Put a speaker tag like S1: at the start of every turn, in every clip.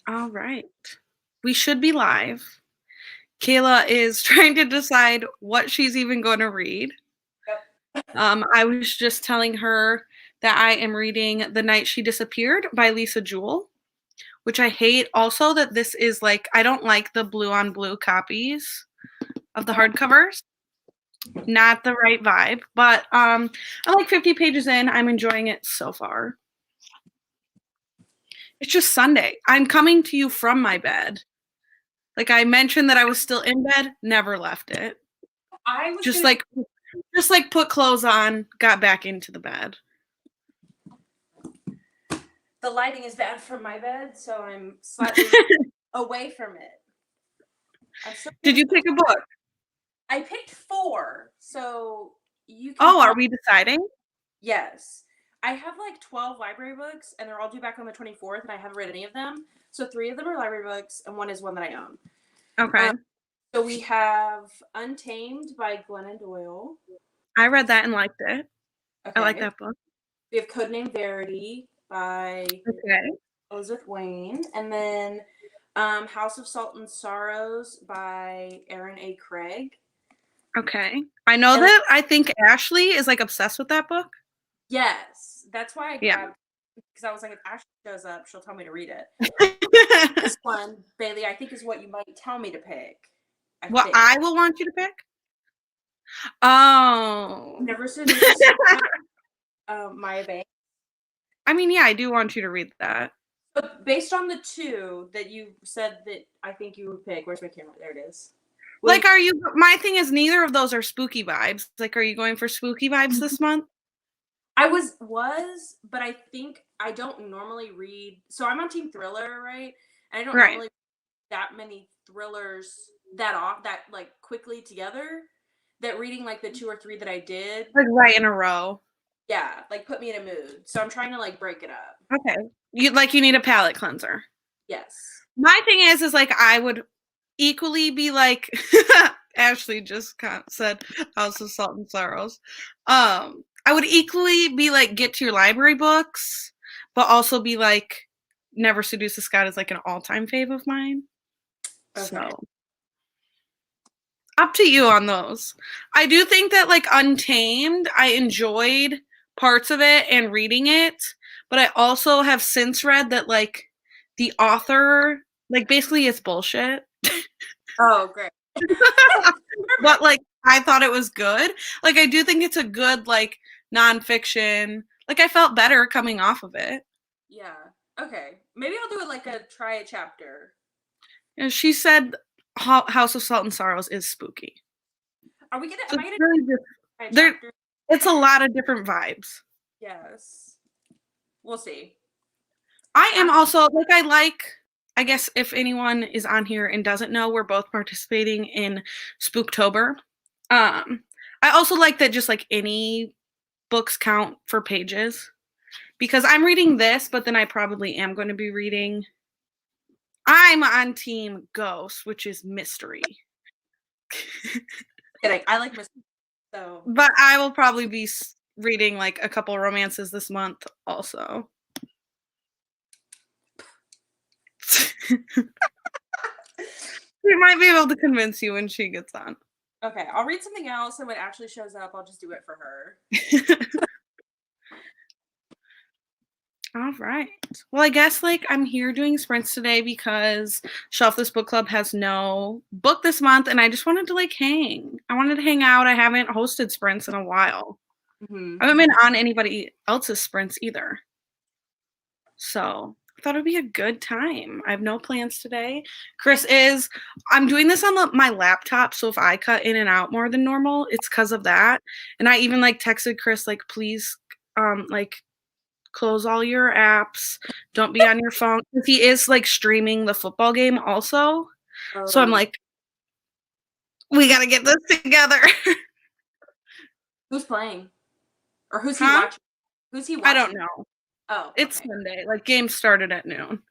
S1: All right. We should be live. Kayla is trying to decide what she's even going to read. I was just telling her that I am reading The Night She Disappeared by Lisa Jewell, which I hate. Also, that this is like, I don't like the blue on blue copies of the hardcovers. Not the right vibe, but I'm like 50 pages in. I'm enjoying it so far. It's just Sunday. I'm coming to you from my bed. Like I mentioned that I was still in bed, never left it.
S2: I was
S1: Just
S2: gonna...
S1: like put clothes on, got back into the bed.
S2: The lighting is bad from my bed, so I'm slightly away from it.
S1: Did you pick a book?
S2: I picked 4, so you can.
S1: Oh, are we deciding?
S2: Yes. I have like 12 library books, and they're all due back on the 24th, and I haven't read any of them. So 3 of them are library books, and 1 is one that I own.
S1: Okay.
S2: So we have Untamed by Glennon Doyle.
S1: I read that and liked it.
S2: Okay.
S1: I like that book.
S2: We have Codename Verity by Elizabeth Wayne. And then House of Salt and Sorrows by Aaron A. Craig.
S1: Okay. I know that I think Ashley is like obsessed with that book.
S2: Yes. That's why I grabbed it, because I was like, if Ashley shows up, she'll tell me to read it. This one, Bailey, I think is what you might tell me to pick.
S1: I will want you to pick? Oh.
S2: Never seen Maya Banks.
S1: I mean, yeah, I do want you to read that.
S2: But based on the 2 that you said that I think you would pick, where's my camera? There it is.
S1: Like, are you, my thing is neither of those are spooky vibes. Like, are you going for spooky vibes this month?
S2: I was, but I think I don't normally read, so I'm on Team Thriller, right? And I don't normally read that many thrillers that like quickly together, that reading like the 2 or 3 that I did.
S1: Like right in a row.
S2: Yeah, like put me in a mood. So I'm trying to like break it up.
S1: Okay. You need a palate cleanser.
S2: Yes.
S1: My thing is like I would equally be like Ashley just said House of Salt and Sorrows. I would equally be like get to your library books, but also be like Never Seduce a Scot is like an all-time fave of mine. Okay. So up to you on those. I do think that like Untamed, I enjoyed parts of it and reading it, but I also have since read that like the author, like basically it's bullshit.
S2: Oh, great.
S1: But like I thought it was good. Like I do think it's a good like nonfiction. Like I felt better coming off of it.
S2: Yeah. Okay. Maybe I'll do it like try a chapter.
S1: And she said House of Salt and Sorrows is spooky.
S2: Are we gonna?
S1: So it's a lot of different vibes.
S2: Yes. We'll see.
S1: I am also I guess if anyone is on here and doesn't know, we're both participating in Spooktober. I also like that just like any books count for pages, because I'm reading this, but then I probably am going to be reading. I'm on Team Ghost, which is mystery.
S2: I like mystery, so.
S1: But I will probably be reading like a couple romances this month also. We might be able to convince you when she gets on.
S2: Okay, I'll read something else, and when Ashley shows up, I'll just do it for her.
S1: All right. Well, I guess like I'm here doing sprints today because Shelf This Book Club has no book this month, and I just wanted to like hang. I wanted to hang out. I haven't hosted sprints in a while. Mm-hmm. I haven't been on anybody else's sprints either. So I thought it'd be a good time. I have no plans today. I'm doing this on my laptop, so if I cut in and out more than normal, it's because of that. And I even like texted Chris like, please, like close all your apps. Don't be on your phone. He is like streaming the football game also. Oh. So I'm like, we got to get this together.
S2: Who's playing? Or who's he watching? Who's he watching?
S1: I don't know.
S2: Oh, okay.
S1: It's Sunday. Like game started at noon.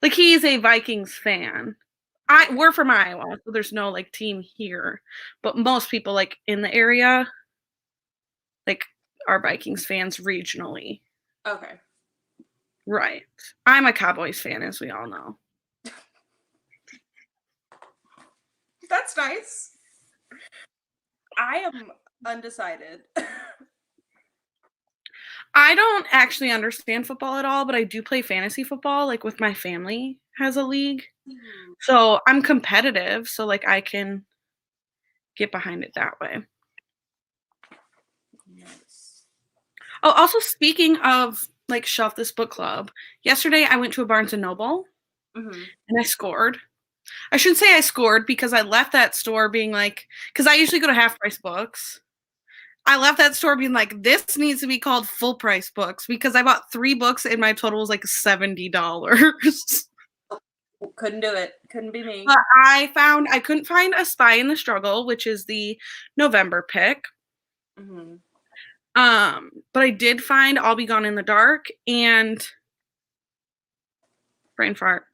S1: Like he's a Vikings fan. We're from Iowa, so there's no like team here. But most people like in the area like are Vikings fans regionally.
S2: Okay.
S1: Right. I'm a Cowboys fan, as we all know.
S2: That's nice. I am undecided.
S1: I don't actually understand football at all, but I do play fantasy football, like, with my family has a league. So, I'm competitive, so, like, I can get behind it that way.
S2: Nice.
S1: Oh, also speaking of, like, Shelf This Book Club, yesterday I went to a Barnes& and Noble, and I scored. I shouldn't say I scored because I left that store being like, because I usually go to half price books. I left that store being like, this needs to be called full price books because I bought 3 books and my total was like $70.
S2: Couldn't do it. Couldn't be me.
S1: But I couldn't find A Spy in the Struggle, which is the November pick. But I did find I'll Be Gone in the Dark and brain fart,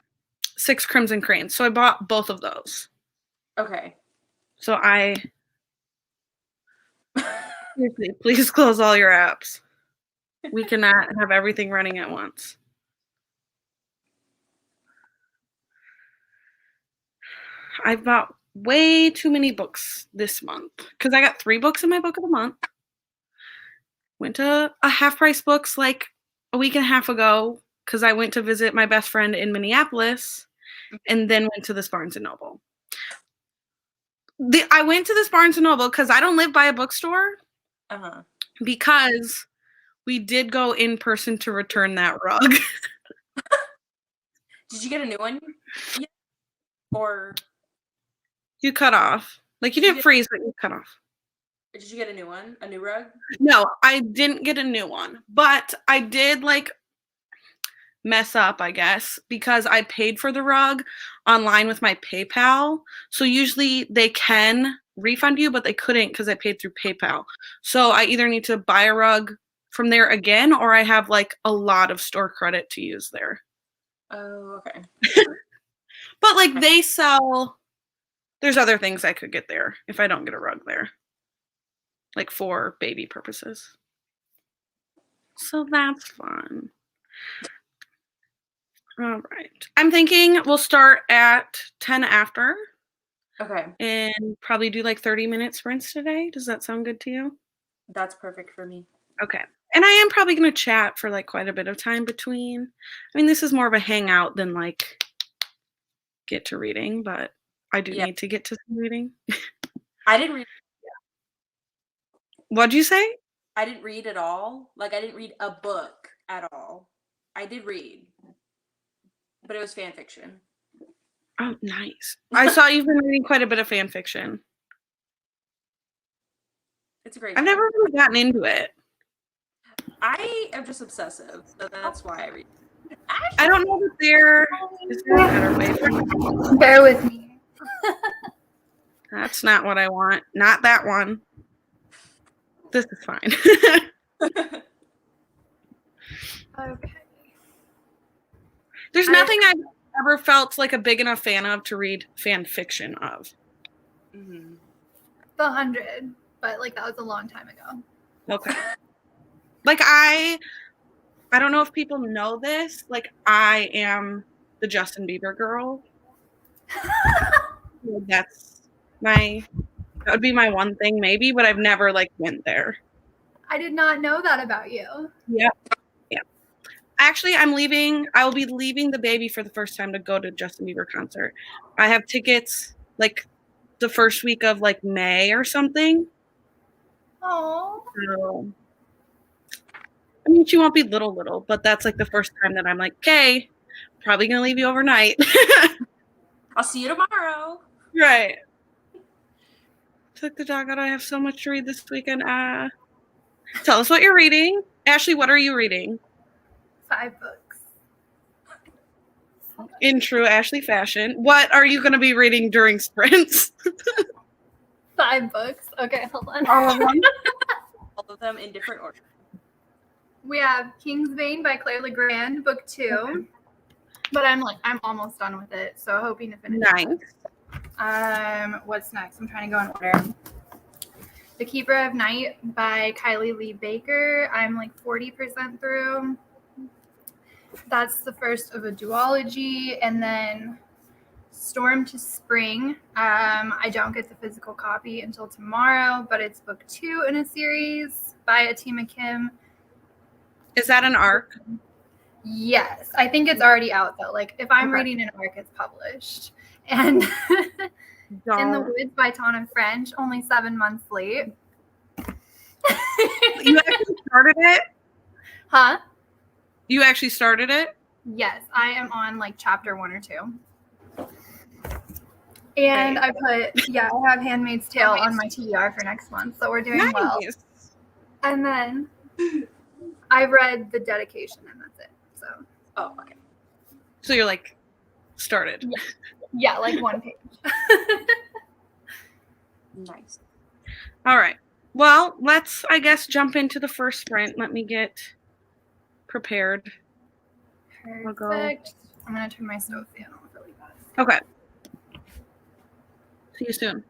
S1: 6 Crimson Cranes. So I bought both of those.
S2: Okay.
S1: So please close all your apps. We cannot have everything running at once. I've bought way too many books this month because I got 3 books in my book of the month. Went to a half price books like a week and a half ago because I went to visit my best friend in Minneapolis and then went to this Barnes & Noble. I went to this Barnes & Noble because I don't live by a bookstore because we did go in person to return that rug.
S2: Did you get a new one? Yeah. Or
S1: you cut off. Like, you didn't freeze, but you cut off.
S2: Did you get a new one? A new rug?
S1: No, I didn't get a new one. But I did, like, mess up, I guess, because I paid for the rug online with my PayPal. So usually they can refund you, but they couldn't because I paid through PayPal. So I either need to buy a rug from there again, or I have, like, a lot of store credit to use there.
S2: Oh, okay.
S1: But, like, they sell... There's other things I could get there if I don't get a rug there. Like, for baby purposes. So that's fun. All right. I'm thinking we'll start at 10 after.
S2: Okay.
S1: And probably do, like, 30-minute sprints today. Does that sound good to you?
S2: That's perfect for me.
S1: Okay. And I am probably going to chat for, like, quite a bit of time between. I mean, this is more of a hangout than, like, get to reading, but I do need to get to some reading.
S2: I didn't read.
S1: What'd you say?
S2: I didn't read at all. Like, I didn't read a book at all. I did read, but it was fan fiction.
S1: Oh, nice. I saw you've been reading quite a bit of fan fiction.
S2: It's a great.
S1: I've never really gotten into it.
S2: I am just obsessive, so that's why I read.
S1: I don't know that there is a better way for it.
S3: Bear with me.
S1: That's not what I want. Not that one. This is fine.
S3: Okay.
S1: There's nothing I've ever felt like a big enough fan of to read fan fiction of.
S3: The 100, but like that was a long time ago.
S1: Okay. Like I don't know if people know this. Like, I am the Justin Bieber girl. That would be my one thing maybe, but I've never, like, went there.
S3: I did not know that about you.
S1: Yep. Yeah. Actually, I will be leaving the baby for the first time to go to Justin Bieber concert. I have tickets, like, the first week of, like, May or something.
S3: Oh.
S1: So, I mean, she won't be little, but that's, like, the first time that I'm like, okay, probably going to leave you overnight.
S2: I'll see you tomorrow.
S1: Right. Took the dog out. I have so much to read this weekend. Tell us what you're reading. Ashley, what are you reading?
S3: 5 books.
S1: In true Ashley fashion. What are you going to be reading during sprints?
S3: 5 books. Okay, hold on.
S1: All of them?
S2: All of them in different order.
S3: We have Kingsbane by Claire Legrand, book 2. Okay. But I'm almost done with it, so hoping to finish
S1: it.
S3: What's next? I'm trying to go in order. The Keeper of Night by Kylie Lee Baker. I'm like 40% through. That's the first of a duology. And then Storm to Spring. I don't get the physical copy until tomorrow, but it's book 2 in a series by Atima Kim.
S1: Is that an arc?
S3: Yes, I think it's already out though. Like if I'm reading an arc, it's published. And In the Woods by Tana French, only 7 months late.
S1: You actually started it?
S3: Huh?
S1: You actually started it?
S3: Yes, I am on like chapter 1 or 2. And I have Handmaid's Tale on my TBR for next month, so we're doing well. And then I've read the dedication, and that's it. So.
S2: Oh, okay.
S1: So you're like started.
S3: Yeah, like 1 page.
S2: Nice.
S1: All right. Well, let's, I guess, jump into the first sprint. Let me get prepared.
S3: Perfect. I'm going to turn my stove fan off really fast.
S1: Okay. See you soon.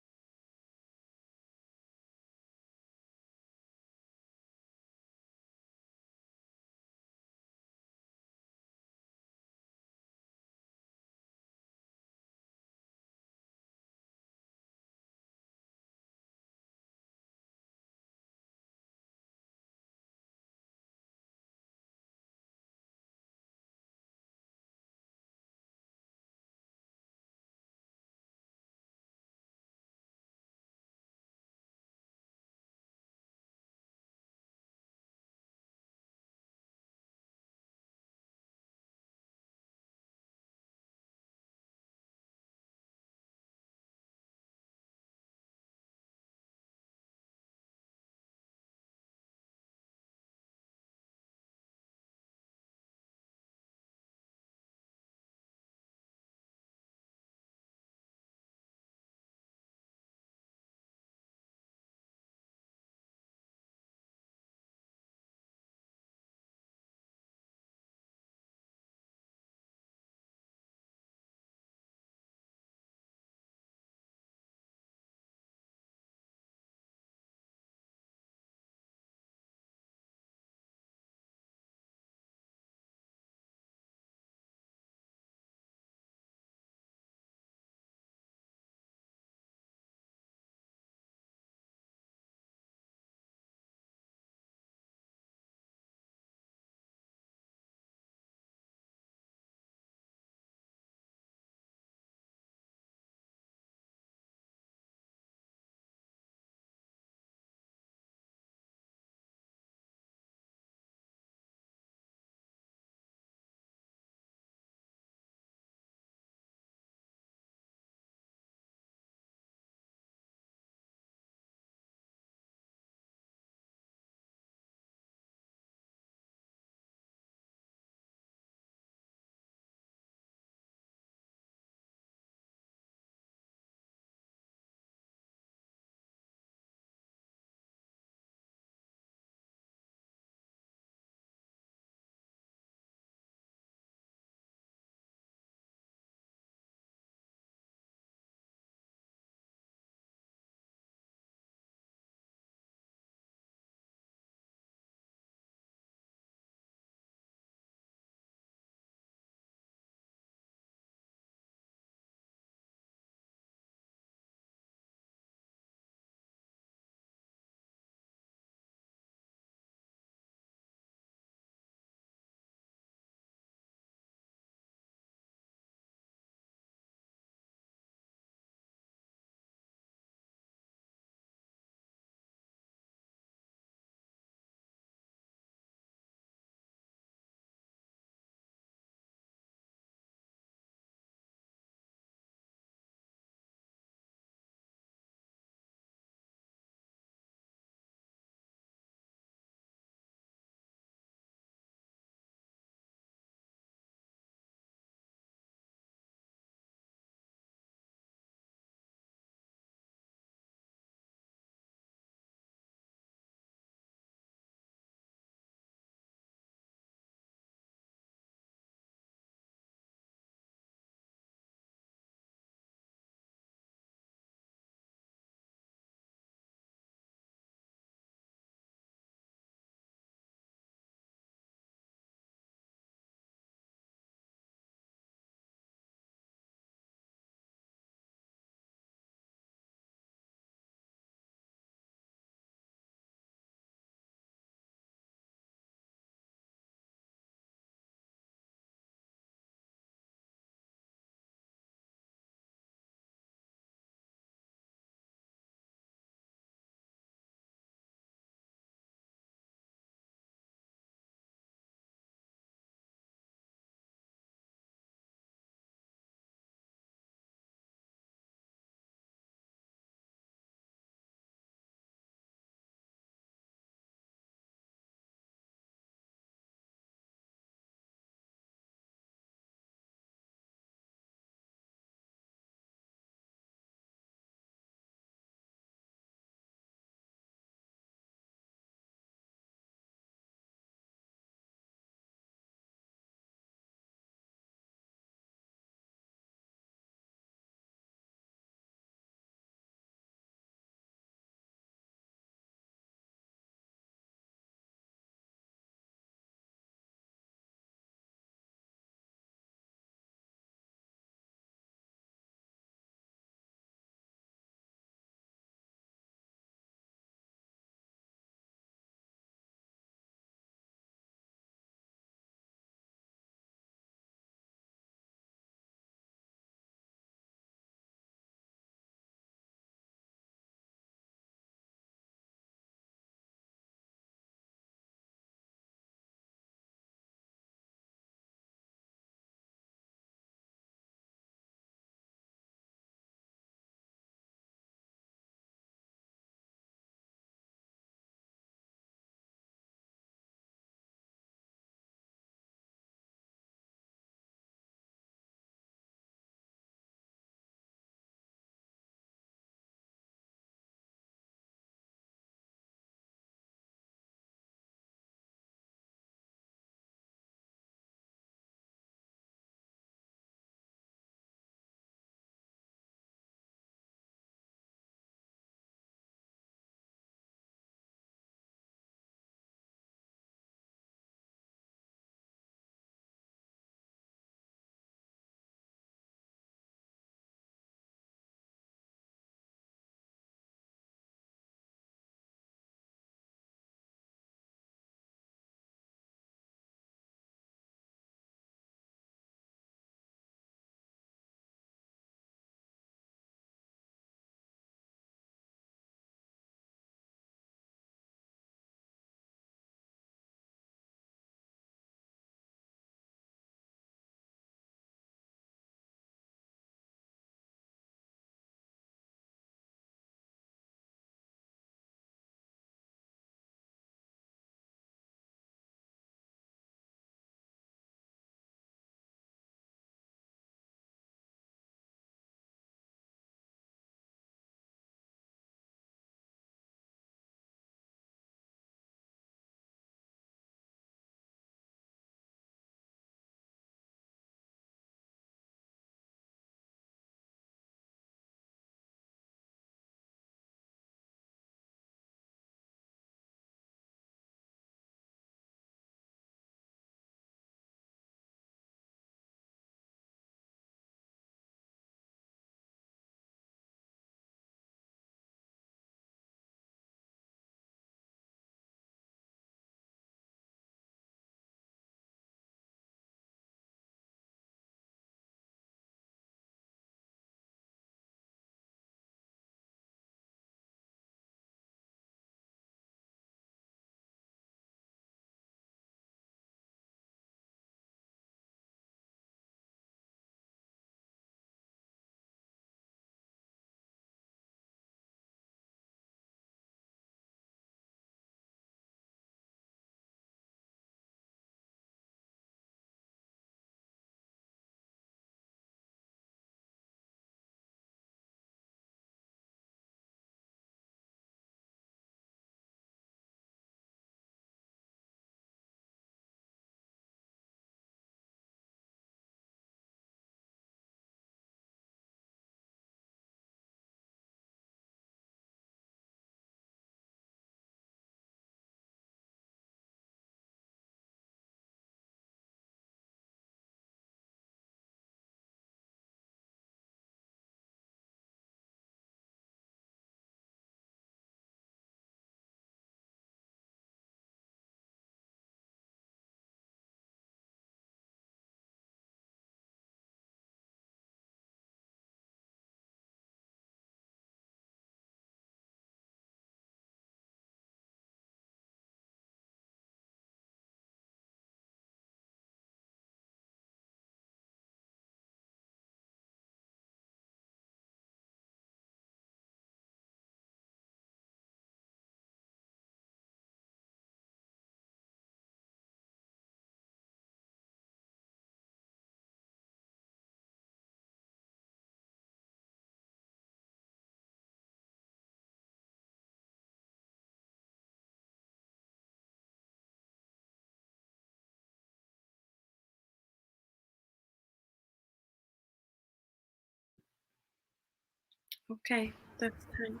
S1: Okay, that's time.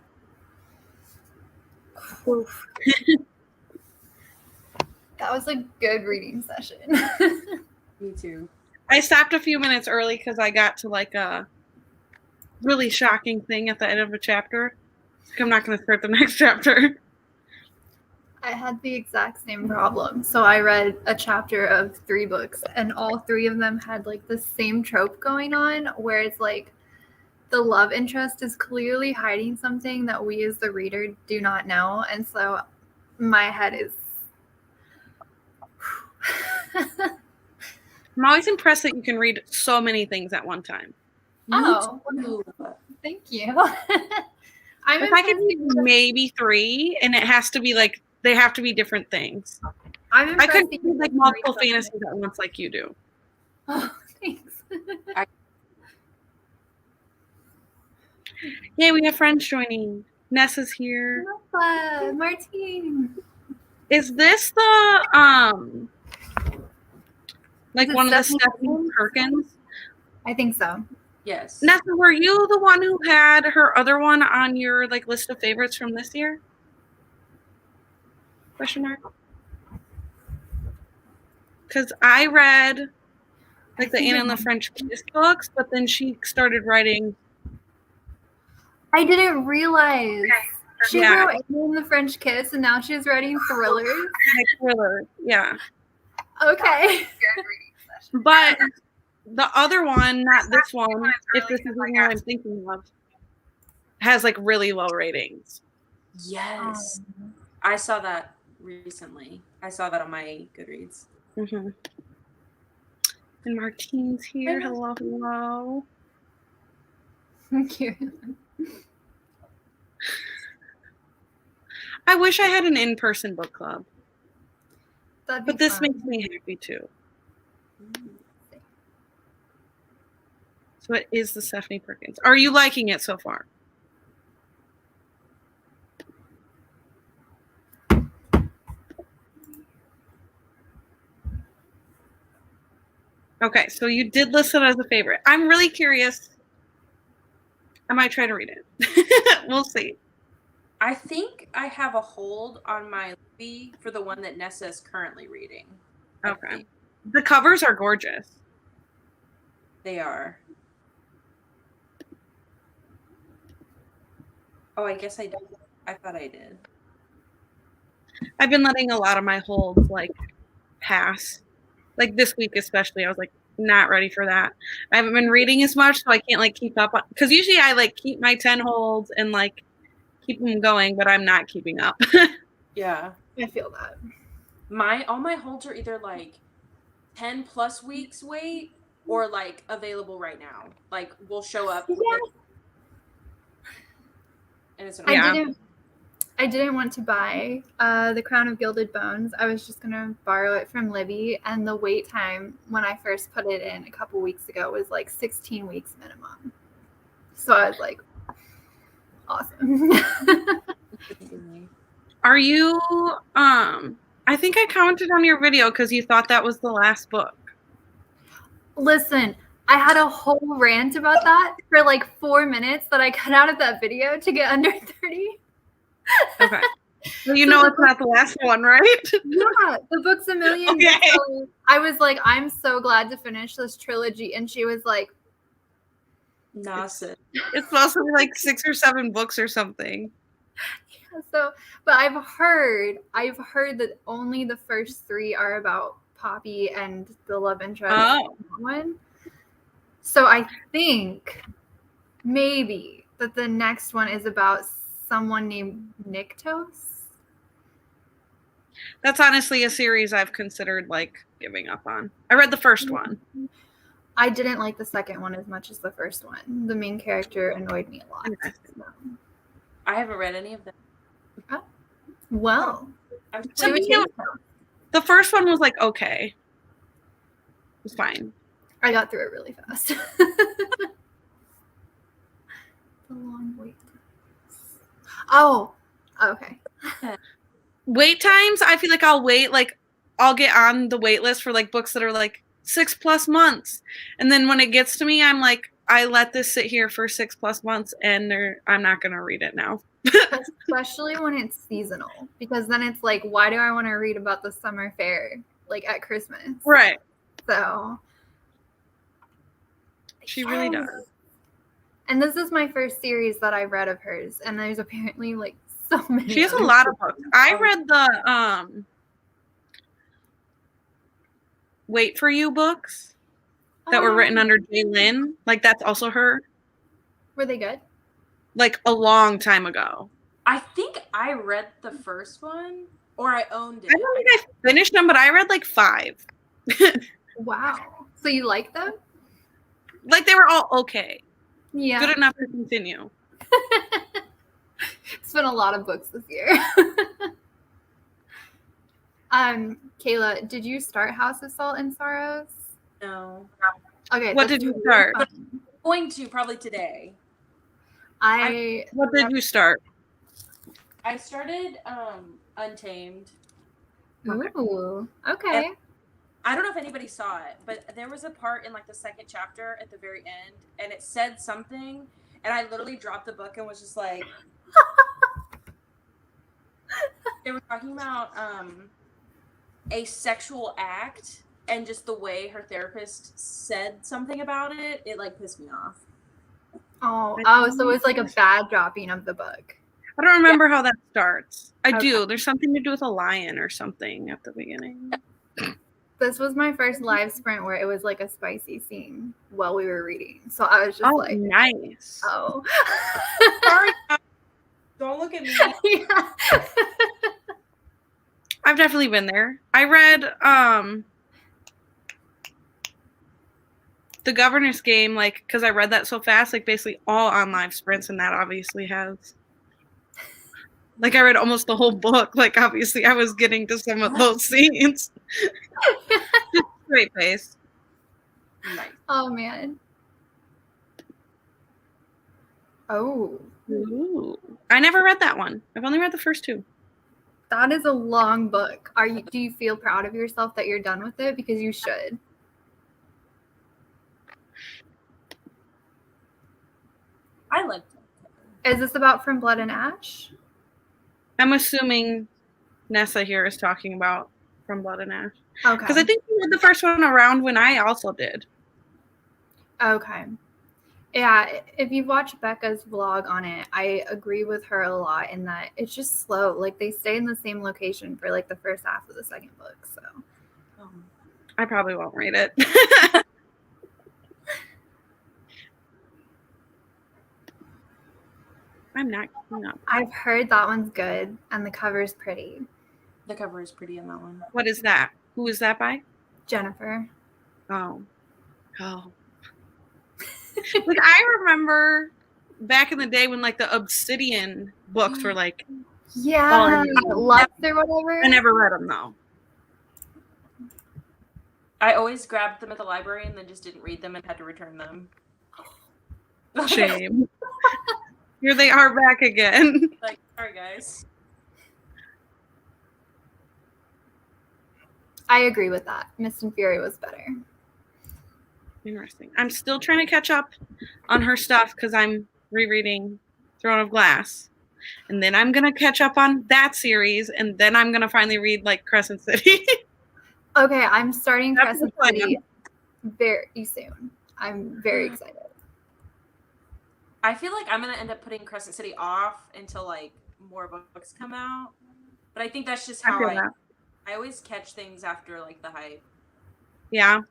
S3: Oof. That was a good reading session.
S2: Me too.
S1: I stopped a few minutes early because I got to like a really shocking thing at the end of a chapter. I'm not going to start the next chapter.
S3: I had the exact same problem. So I read a chapter of 3 books, and all 3 of them had like the same trope going on, where it's like the love interest is clearly hiding something that we as the reader do not know. And so my head is...
S1: I'm always impressed that you can read so many things at one time.
S3: Oh, thank you.
S1: If I could read maybe 3, and it has to be like, they have to be different things. I couldn't read like multiple fantasies at once like you do.
S3: Oh, thanks.
S1: Yay, we have friends joining. Nessa's here.
S3: Martine.
S1: Is this the like one of the Stephanie Perkins?
S3: I think so.
S2: Yes.
S1: Nessa, were you the one who had her other one on your like list of favorites from this year? Question mark. Because I read like the Anne and the French Kiss books, but then she started writing.
S3: I didn't realize. She wrote Anne and the French Kiss, and now she's writing thrillers.
S1: Like thrillers, yeah.
S3: Okay.
S1: But the other one, not this one, if this is the one I'm thinking of, has like really low ratings.
S2: Yes. I saw that recently. I saw that on my Goodreads.
S1: Mm-hmm. And Martine's here. Hello, hello.
S3: Thank you.
S1: I wish I had an in-person book club. But this
S3: fun.
S1: makes me happy too. So it is the Stephanie Perkins. Are you liking it so far? Okay, so you did list it as a favorite. I'm really curious. I might try to read it. We'll see.
S2: I think I have a hold on my Libby for the one that Nessa is currently reading.
S1: Okay. The covers are gorgeous.
S2: They are. Oh, I guess I did. I thought I did.
S1: I've been letting a lot of my holds like pass. Like this week especially, I was like not ready for that. I haven't been reading as much, so I can't like keep up. Because usually I like keep my 10 holds and like keep them going, but I'm not keeping up.
S2: Yeah.
S3: I feel that.
S2: All my holds are either like 10 plus weeks wait or like available right now. Like we'll show up.
S3: Yeah.
S2: And it's
S3: I didn't want to buy The Crown of Gilded Bones. I was just gonna borrow it from Libby, and the wait time when I first put it in a couple weeks ago was like 16 weeks minimum. So I was like, awesome.
S1: Are you I think I commented on your video because you thought that was the last book.
S3: Listen, I had a whole rant about that for like 4 minutes that I cut out of that video to get under 30.
S1: Okay. Well, you know it's not the last one, right?
S3: Yeah, the book's a million.
S1: Okay.
S3: So I was like, I'm so glad to finish this trilogy. And she was like,
S2: Nasa.
S1: It's supposed to be like 6 or 7 books or something.
S3: Yeah, so, but I've heard that only the first 3 are about Poppy and the love interest one. So I think maybe that the next one is about someone named Nyctos.
S1: That's honestly a series I've considered like giving up on. I read the first one.
S3: I didn't like the second one as much as the first one. The main character annoyed me a lot.
S2: I haven't read any of them.
S3: Oh. Well,
S1: the first one was like okay. It was fine.
S3: I got through it really fast. The long wait. Oh, okay.
S1: Wait times, I feel like I'll get on the wait list for like books that are like 6+ months. And then when it gets to me, I'm like, I let this sit here for 6+ months, and I'm not gonna read it now.
S3: Especially when it's seasonal, because then it's like, why do I want to read about the summer fair like at Christmas?
S1: Right.
S3: So
S1: She really does.
S3: And this is my first series that I read of hers, and there's apparently like so many.
S1: She has a lot of books. I read the Wait For You books that were written under J. Lynn. Like, that's also her.
S3: Were they good?
S1: Like, a long time ago.
S2: I think I read the first one, or I owned it.
S1: I don't think I finished them, but I read like 5.
S3: Wow. So you like them?
S1: Like, they were all okay.
S3: Yeah.
S1: Good enough to continue.
S3: It's been a lot of books this year. Kayla, did you start House of Salt and Sorrows?
S2: No.
S3: Okay.
S1: What did you start?
S2: I'm going to probably today.
S1: What did you start?
S2: I started Untamed.
S3: Ooh. Okay.
S2: And I don't know if anybody saw it, but there was a part in like the second chapter at the very end, and it said something, and I literally dropped the book and was just like, they were talking about a sexual act, and just the way her therapist said something about it, it like pissed me off.
S3: Oh, so it was like a bad dropping of the book.
S1: I don't remember how that starts. I do. There's something to do with a lion or something at the beginning.
S3: This was my first live sprint where it was like a spicy scene while we were reading. So I was just like,
S1: nice.
S3: Oh.
S2: Sorry. Don't look at me.
S3: Yeah.
S1: I've definitely been there. I read The Governor's Game, like, because I read that so fast, like basically all on live sprints, and that obviously has. Like, I read almost the whole book. Like, obviously, I was getting to some of those scenes. Just straight face.
S2: Nice.
S3: Oh, man. Oh.
S1: Ooh. I never read that one. I've only read the first 2.
S3: That is a long book. Do you feel proud of yourself that you're done with it? Because you should.
S2: I liked it.
S3: Is this about From Blood and Ash?
S1: I'm assuming Nessa here is talking about From Blood and Ash.
S3: Okay.
S1: Because I think we read the first one around when I also did.
S3: Okay. Yeah, if you watch Becca's vlog on it, I agree with her a lot in that it's just slow. Like, they stay in the same location for like the first half of the second book. So
S1: I probably won't read it. I'm not keeping up.
S3: I've heard that one's good and the cover's pretty.
S2: The cover is pretty in that one.
S1: What is that? Who is that by?
S3: Jennifer.
S1: Oh. Like, I remember back in the day when like the Obsidian books were like,
S3: yeah, Lux or whatever.
S1: I never read them though.
S2: I always grabbed them at the library and then just didn't read them and had to return them.
S1: Shame. Here they are back again.
S2: Like, sorry guys.
S3: I agree with that. Mist and Fury was better.
S1: Interesting. I'm still trying to catch up on her stuff because I'm rereading Throne of Glass. And then I'm going to catch up on that series. And then I'm going to finally read like Crescent City.
S3: Okay, I'm starting Crescent City very soon. I'm very excited.
S2: I feel like I'm going to end up putting Crescent City off until like more books come out. But I think that's just how I always catch things after like the hype.
S1: Yeah.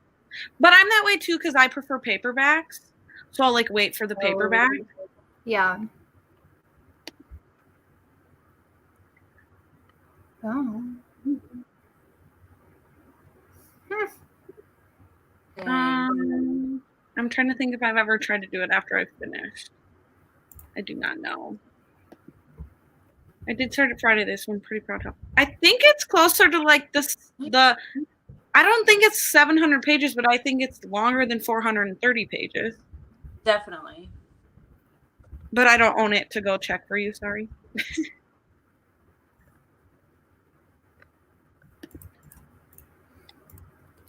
S1: But I'm that way too because I prefer paperbacks. So I'll like wait for the paperback.
S3: Yeah. Oh.
S1: I'm trying to think if I've ever tried to do it after I've finished. I do not know. I did start it Friday. This one, pretty proud of. I think it's closer to like the. I don't think it's 700 pages, but I think it's longer than 430 pages.
S2: Definitely.
S1: But I don't own it to go check for you. Sorry.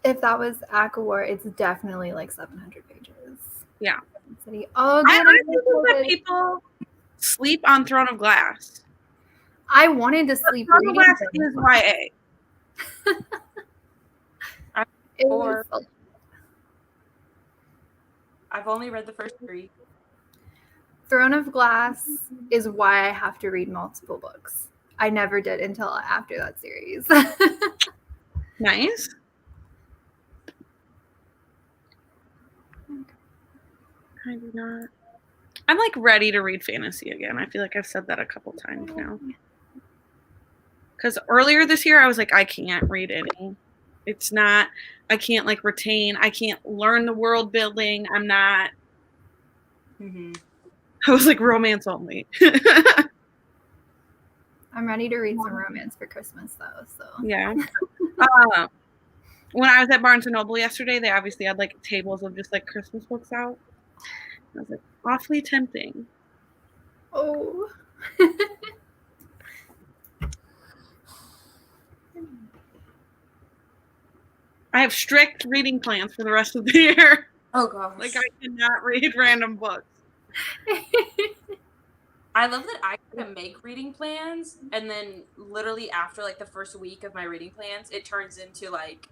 S3: If that was ACOWAR, it's definitely like 700 pages.
S1: Yeah.
S3: City. Oh,
S1: I
S3: good.
S1: honestly think that people sleep on Throne of Glass.
S3: I wanted to sleep
S1: Throne of
S3: reading
S1: Glass
S3: things.
S1: is YA.
S2: I've only read the first 3.
S3: Throne of Glass is why I have to read multiple books. I never did until after that series.
S1: Nice. I do not. I'm like ready to read fantasy again. I feel like I've said that a couple times now. Because earlier this year, I was like, I can't read any. It's not, I can't like retain, I can't learn the world building. I'm not.
S2: Mm-hmm.
S1: I was like, romance only.
S3: I'm ready to read some romance for Christmas, though. So
S1: Yeah. When I was at Barnes & Noble yesterday, they obviously had like tables of just like Christmas books out. I was like, awfully tempting.
S3: Oh.
S1: I have strict reading plans for the rest of the year.
S2: Oh gosh.
S1: Like I cannot read random books.
S2: I love that I can make reading plans, and then literally after like the first week of my reading plans, it turns into like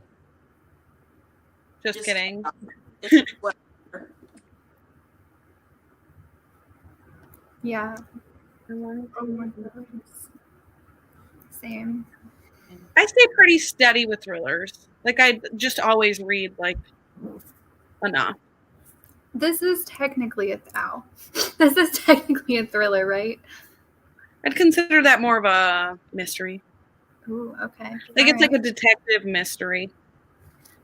S1: Just kidding.
S2: Whatever.
S3: Yeah. Same.
S1: I stay pretty steady with thrillers. Like I just always read like enough.
S3: This is technically a This is technically a thriller, right?
S1: I'd consider that more of a mystery.
S3: Ooh, okay.
S1: Like it's like a detective mystery.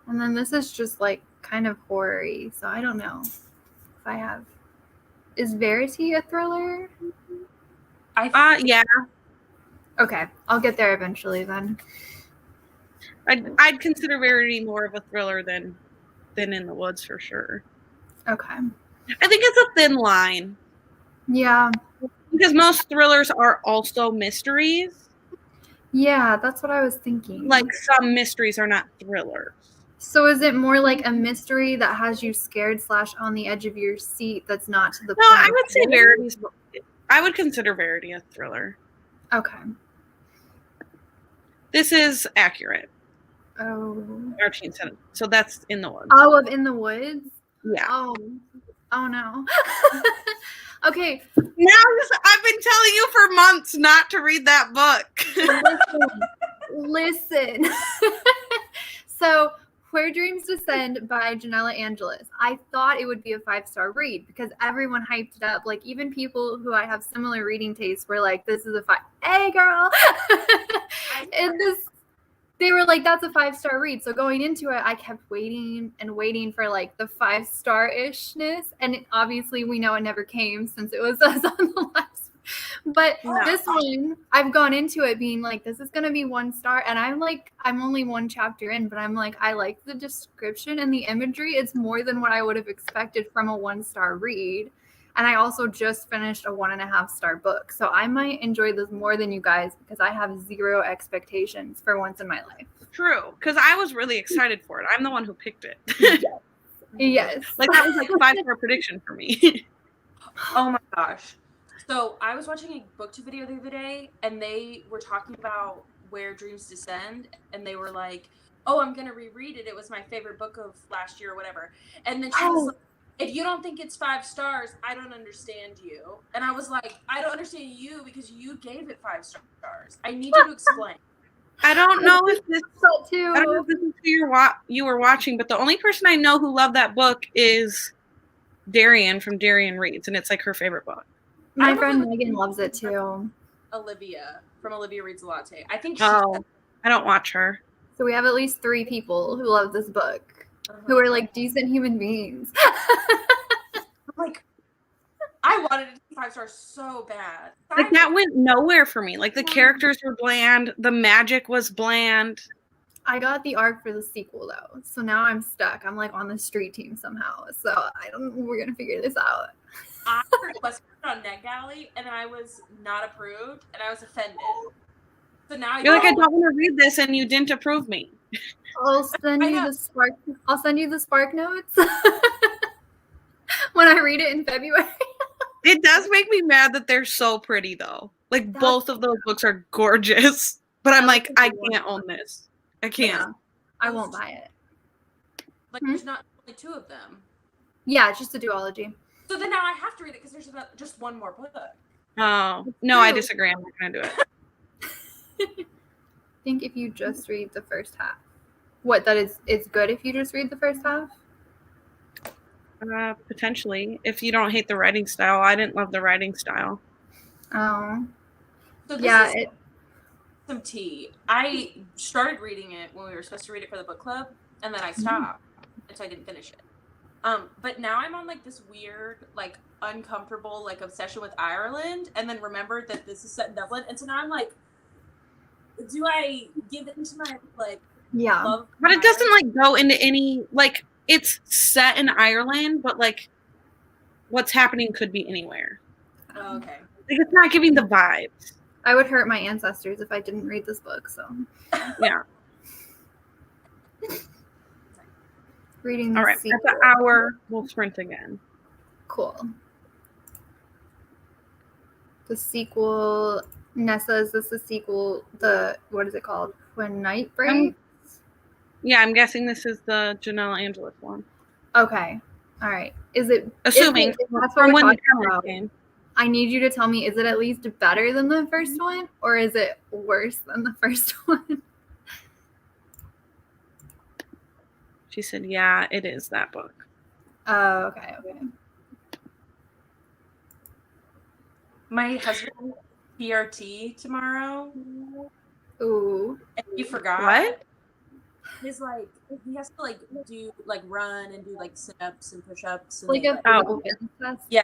S3: And then this is just like kind of horror-y, so I don't know if I have. Is Verity a thriller?
S1: Yeah.
S3: Okay, I'll get there eventually then.
S1: I'd consider Verity more of a thriller than In the Woods for sure.
S3: Okay.
S1: I think it's a thin line.
S3: Yeah.
S1: Because most thrillers are also mysteries.
S3: Yeah, that's what I was thinking.
S1: Like some mysteries are not thrillers.
S3: So is it more like a mystery that has you scared / on the edge of your seat that's not to the
S1: No,
S3: point?
S1: I would say Verity's. I would consider Verity a thriller.
S3: Okay.
S1: This is accurate.
S3: Oh.
S1: Archie said it. So that's In the Woods.
S3: Oh, of In the Woods?
S1: Yeah.
S3: Oh no. Okay.
S1: Now I've been telling you for months not to read that book.
S3: Listen. So, Where Dreams Descend by Janella Angelis. I thought it would be a 5-star read because everyone hyped it up. Like, even people who I have similar reading tastes were like, this is a 5. Hey, girl. And they were like, that's a 5-star read. So going into it, I kept waiting and waiting for like the 5-star-ishness. And obviously we know it never came since it was us on the last. But This one, I've gone into it being like, this is going to be 1 star. And I'm only 1 chapter in, but I'm like, I like the description and the imagery. It's more than what I would have expected from a 1-star read. And I also just finished a 1.5-star book. So I might enjoy this more than you guys because I have 0 expectations for once in my life.
S1: True. Because I was really excited for it. I'm the one who picked it.
S3: Yes.
S1: Like that was like a 5-star prediction for me.
S2: Oh my gosh. So I was watching a booktube video the other day, and they were talking about Where Dreams Descend, and they were like, oh, I'm going to reread it. It was my favorite book of last year or whatever. And then she was like, if you don't think it's 5 stars, I don't understand you. And I was like, I don't understand you because you gave it 5 stars. I need you to explain.
S1: I don't know if this
S3: too.
S1: I don't know if this is who you were watching, but the only person I know who loved that book is Darian from Darian Reads, and it's like her favorite book.
S3: My friend Megan loves it too.
S2: Olivia from Olivia Reads a Latte. I think
S1: I don't watch her.
S3: So we have at least 3 people who love this book, who are like decent human beings.
S2: Like, I wanted it to be 5 stars so bad.
S1: Like that went nowhere for me. Like the characters were bland, the magic was bland.
S3: I got the arc for the sequel though, so now I'm stuck. I'm like on the street team somehow. So we're gonna figure this out.
S2: I requested it on NetGalley, and I was not approved, and I was offended. So now
S1: you're like, I don't want to read this, and you didn't approve me.
S3: I'll send you the spark notes when I read it in February.
S1: It does make me mad that they're so pretty, though. Like, both of those books are gorgeous. But I'm like, I can't own this. I can't.
S3: Yeah, I won't buy it.
S2: Like, there's not only 2 of them.
S3: Yeah, it's just a duology.
S2: So then now I have to read it because there's just one more book.
S1: Oh, no, I disagree. I'm not going to do it.
S3: I think if you just read the first half. What, that it's good if you just read the first half?
S1: Potentially. If you don't hate the writing style. I didn't love the writing style.
S3: Oh.
S2: So this
S3: Yeah,
S2: is some tea. I started reading it when we were supposed to read it for the book club, and then I stopped until I didn't finish it. But now I'm on like this weird, like uncomfortable, like obsession with Ireland, and then remembered that this is set in Dublin, and so now I'm like, do I give it into my like love?
S1: But it doesn't like go into any like it's set in Ireland, but like what's happening could be anywhere.
S2: Oh, okay.
S1: Like it's not giving the vibes.
S3: I would hurt my ancestors if I didn't read this book, so
S1: Yeah.
S3: Reading the
S1: All right.
S3: sequel.
S1: At the hour, we'll sprint again.
S3: Cool. The sequel, Nessa, is this the sequel? What is it called? When Night Breaks?
S1: Yeah, I'm guessing this is the Janelle Angelis one.
S3: Okay. All right. Is it?
S1: Assuming
S3: that's
S1: from
S3: what
S1: when
S3: we're
S1: the
S3: talking about.
S1: came.
S3: I need you to tell me, is it at least better than the first one, or is it worse than the first one?
S1: She said, yeah, it is that book.
S3: Oh, okay.
S2: My husband PRT tomorrow.
S3: Ooh.
S2: And he forgot.
S1: What?
S2: His like he has to like do like run and do like sit-ups and push-ups. And
S3: Like a physical fitness test?
S2: Yeah.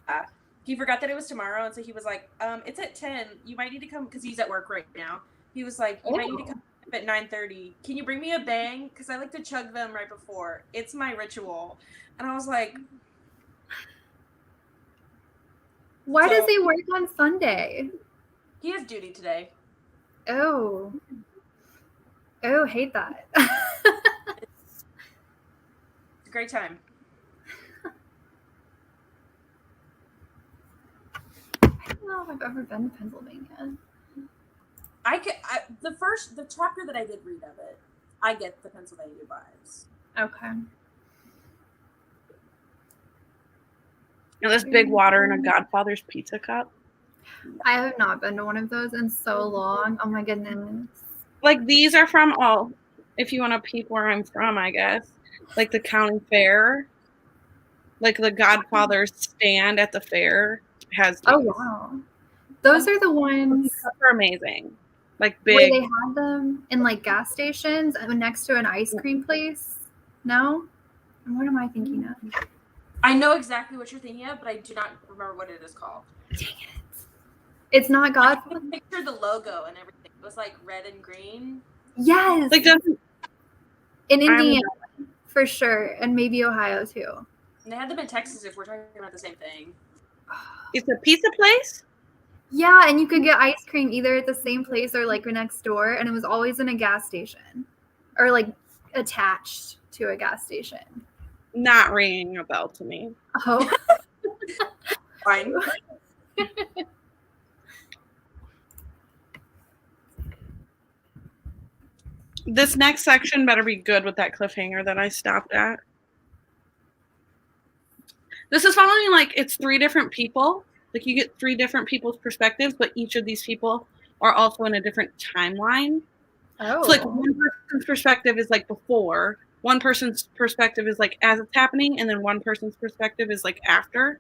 S2: He forgot that it was tomorrow, and so he was like, it's at 10. You might need to come because he's at work right now. He was like, you might need to come at 9:30. Can you bring me a bang? Because I like to chug them right before. It's my ritual. And I was like,
S3: why does he work on Sunday?
S2: He has duty today.
S3: Oh, hate that.
S2: It's a great time.
S3: I don't know if I've ever been to Pennsylvania.
S2: The chapter that I did read of it, I get the Pennsylvania vibes.
S3: Okay.
S1: And this big water in a Godfather's pizza cup.
S3: I have not been to one of those in so long. Oh my goodness.
S1: Like these are from if you want to peep where I'm from, I guess. Like the county fair. Like the Godfather's stand at the fair has these.
S3: Oh wow. Those are the ones
S1: These are amazing. Like big.
S3: where they have them in like gas stations next to an ice cream place. No? What am I thinking of?
S2: I know exactly what you're thinking of, but I do not remember what it is called.
S3: Dang it. It's not Godfather.
S2: I can picture the logo and everything. It was like red and green.
S3: Yes.
S1: Like
S3: in Indiana, for sure. And maybe Ohio too.
S2: And they had them in Texas if we're talking about the same thing.
S1: It's a pizza place?
S3: Yeah, and you could get ice cream either at the same place or like next door, and it was always in a gas station or like attached to a gas station.
S1: Not ringing a bell to me.
S3: Oh.
S2: Fine.
S1: This next section better be good with that cliffhanger that I stopped at. This is following like it's 3 different people. Like you get 3 different people's perspectives, but each of these people are also in a different timeline.
S3: Oh.
S1: So like one person's perspective is like before, one person's perspective is like as it's happening, and then one person's perspective is like after.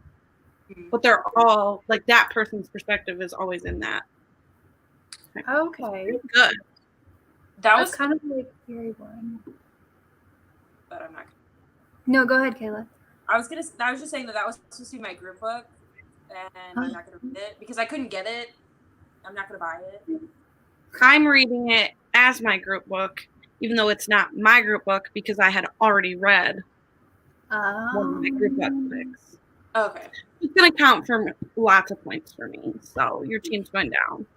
S1: But they're all like that person's perspective is always in that.
S3: Okay.
S1: Good.
S2: That
S3: That's
S2: was
S3: kind of like very boring.
S2: but I'm not.
S3: No, go ahead, Kayla.
S2: I was just saying that was supposed to be my group book, and I'm not gonna read it because I couldn't get it. I'm not gonna buy it.
S1: I'm reading it as my group book, even though it's not my group book because I had already read one of my group book picks.
S2: Okay.
S1: It's gonna count for lots of points for me, so your team's going down.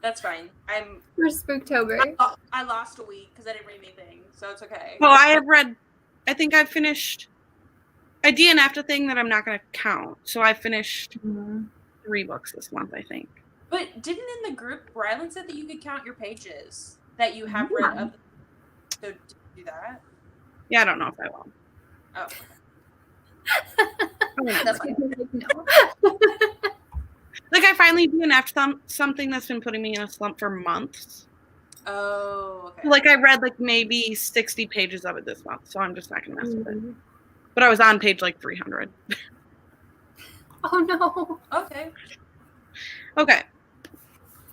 S2: That's fine.
S3: For Spooktober.
S2: I lost a week because I didn't read anything, so it's okay.
S1: Well, I think I've finished I DNF'd a thing that I'm not going to count. So I finished
S3: Mm-hmm.
S1: 3 books this month, I think.
S2: But didn't in the group, Rylan said that you could count your pages that you have read of. So did you do that?
S1: Yeah, I don't know if I will.
S2: Oh,
S1: Okay.
S2: that's fine.
S3: No.
S1: Like, I finally DNF'd something that's been putting me in a slump for months.
S2: Oh, okay.
S1: Like, I read, like, maybe 60 pages of it this month, so I'm just not going to mess with it.
S3: Mm-hmm.
S1: But I was on page, like, 300.
S3: Oh, no.
S2: Okay.
S1: Okay.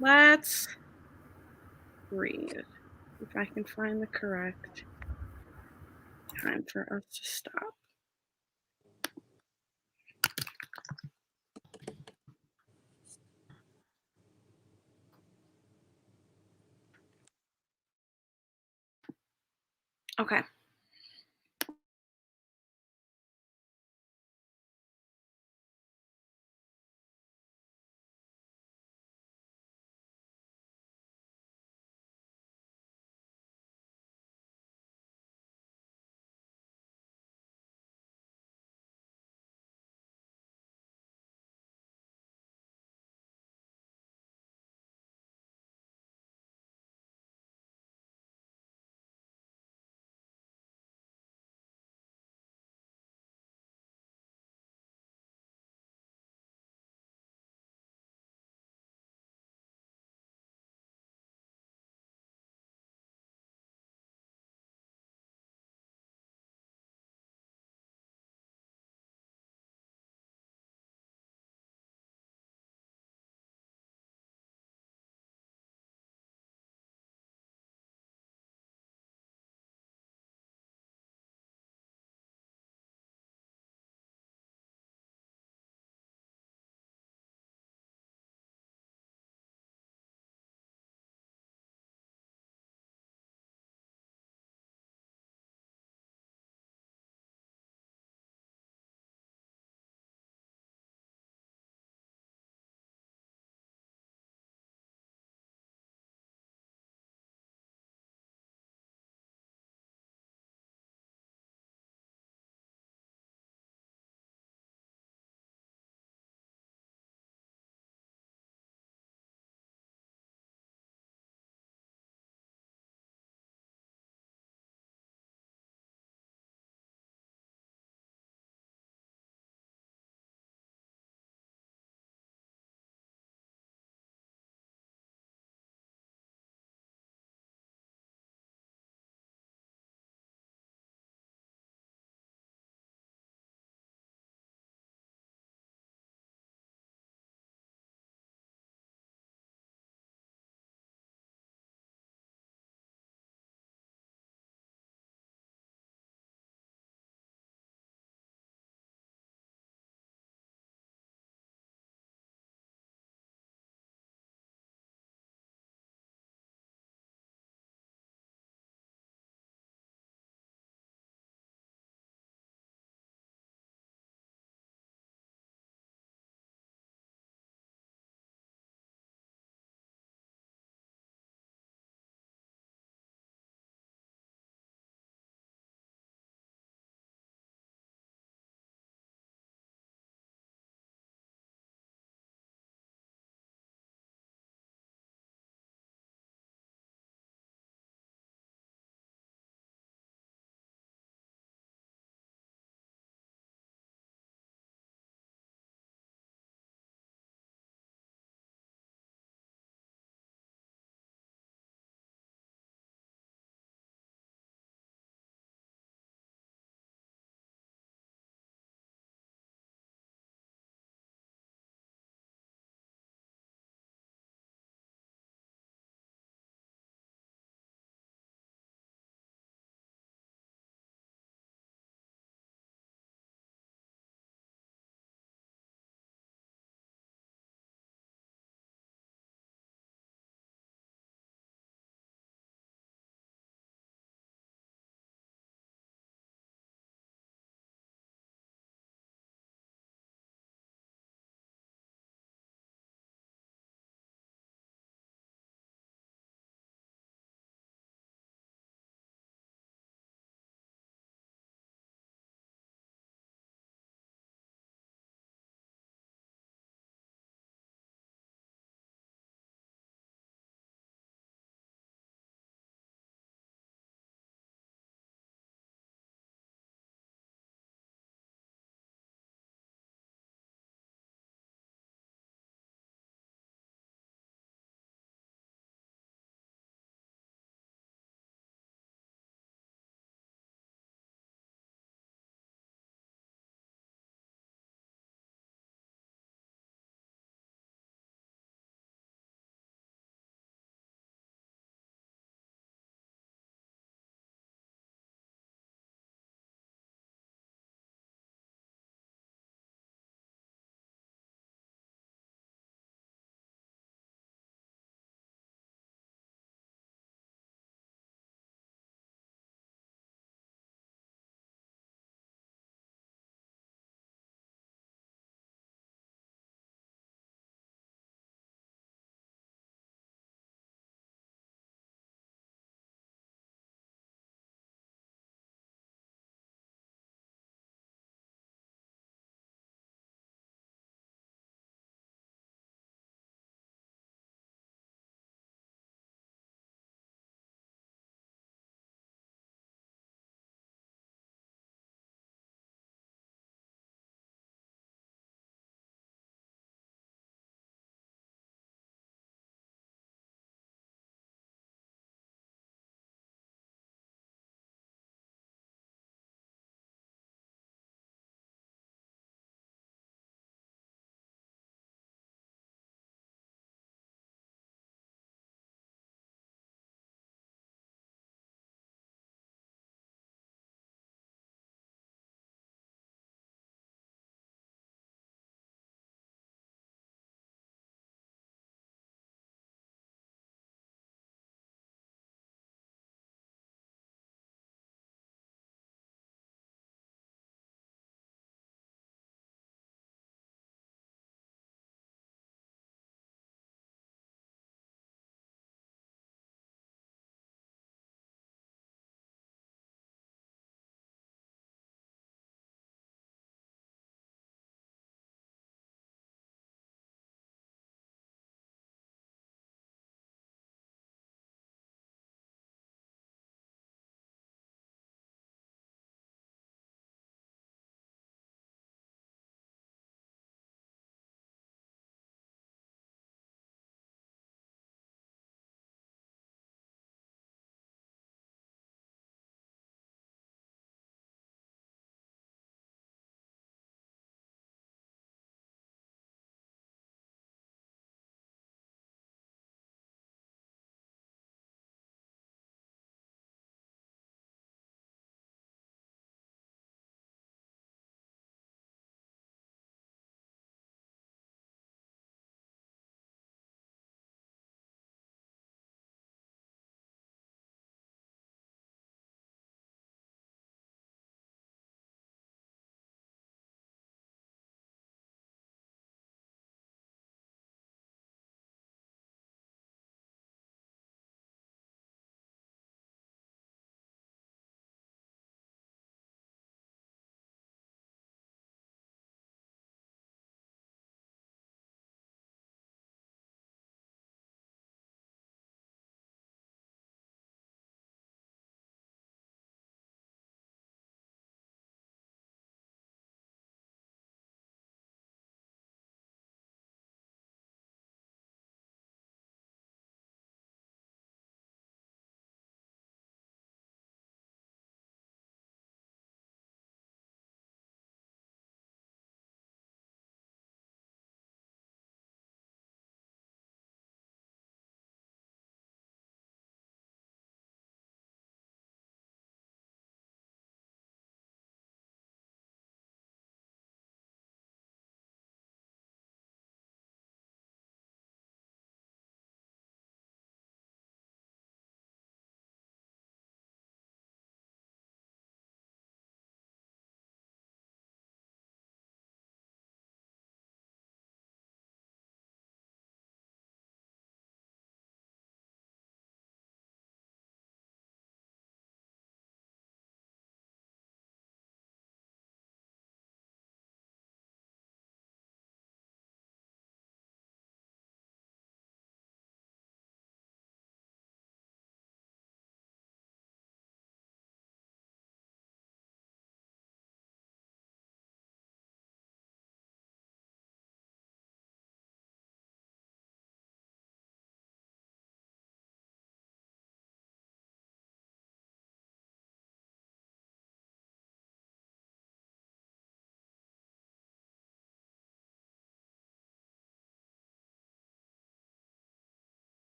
S1: Let's read. If I can find the correct time for us to stop. Okay.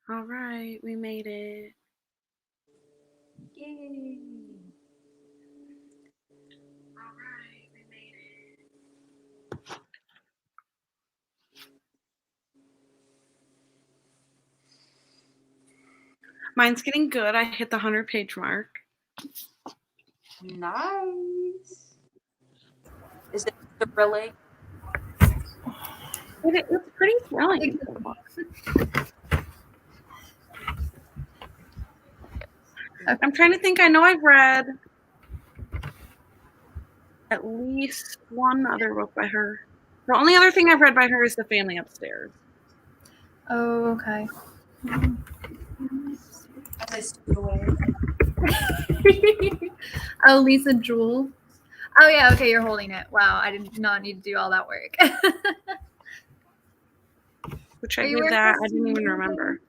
S1: All right, we made it.
S2: Yay.
S1: All right, we made it. Mine's getting good. I hit the 100-page mark.
S2: Nice. Is it thrilling?
S1: It's pretty thrilling. I'm trying to think. I know I've read at least one other book by her. The only other thing I've read by her is The Family Upstairs.
S3: Oh, okay.
S2: As I stood away.
S3: Oh, Lisa Jewell. Oh yeah, okay, you're holding it. Wow, I did not need to do all that work.
S1: Which I gave that. I didn't even remember.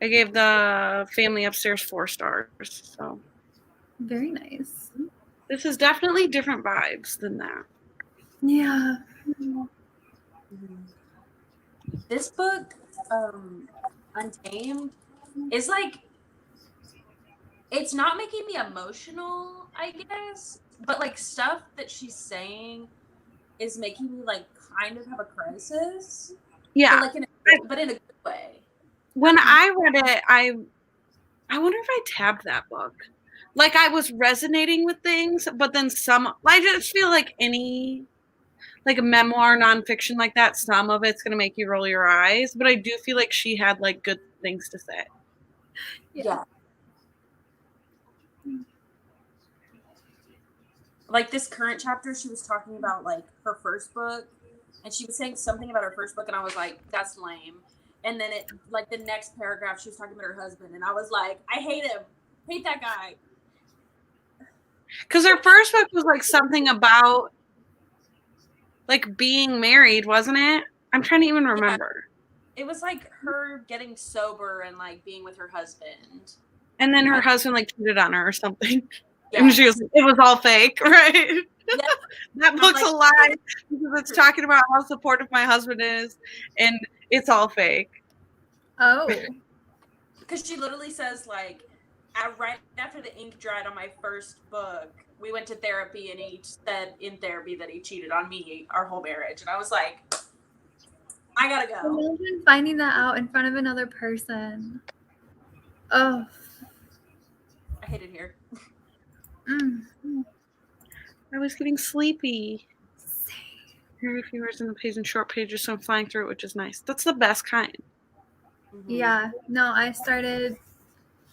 S1: I gave The Family Upstairs 4 stars. So
S3: very nice.
S1: This is definitely different vibes than that.
S3: Yeah.
S2: This book, Untamed, is like, it's not making me emotional, I guess, but like stuff that she's saying is making me like kind of have a crisis.
S1: Yeah.
S2: But in a good way.
S1: When I read it, I wonder if I tabbed that book. Like I was resonating with things, but then I just feel like any like a memoir nonfiction like that, some of it's going to make you roll your eyes, but I do feel like she had like good things to say.
S2: Yeah. Like this current chapter, she was talking about like her first book, and she was saying something about her first book, and I was like, that's lame. And then it, like the next paragraph, she was talking about her husband, and I was like, I hate him. Hate that guy.
S1: Because her first book was like something about like being married, wasn't it? I'm trying to even remember.
S2: Yeah. It was like her getting sober and like being with her husband.
S1: And then her husband like cheated on her or something.
S2: Yes.
S1: And she was like, it was all fake, right?
S2: Yep.
S1: That book's a lie because it's talking about how supportive my husband is, and it's all fake.
S3: Oh.
S2: Because she literally says like, right after the ink dried on my first book, we went to therapy, and he said in therapy that he cheated on me our whole marriage, and I was like, I gotta go.
S3: Imagine finding that out in front of another person. Oh.
S2: I hate it here.
S1: I was getting sleepy. Very few words in the page and short pages, so I'm flying through it, which is nice. That's the best kind.
S3: Mm-hmm. Yeah. No, I started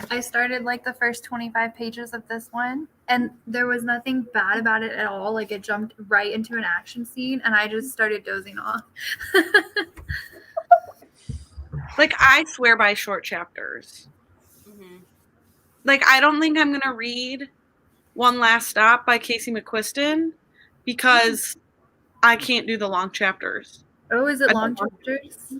S3: like the first 25 pages of this one, and there was nothing bad about it at all. Like it jumped right into an action scene, and I just started dozing off.
S1: Like I swear by short chapters. Mm-hmm. Like I don't think I'm gonna read One Last Stop by Casey McQuiston because I can't do the long chapters.
S3: Oh, is it long chapters?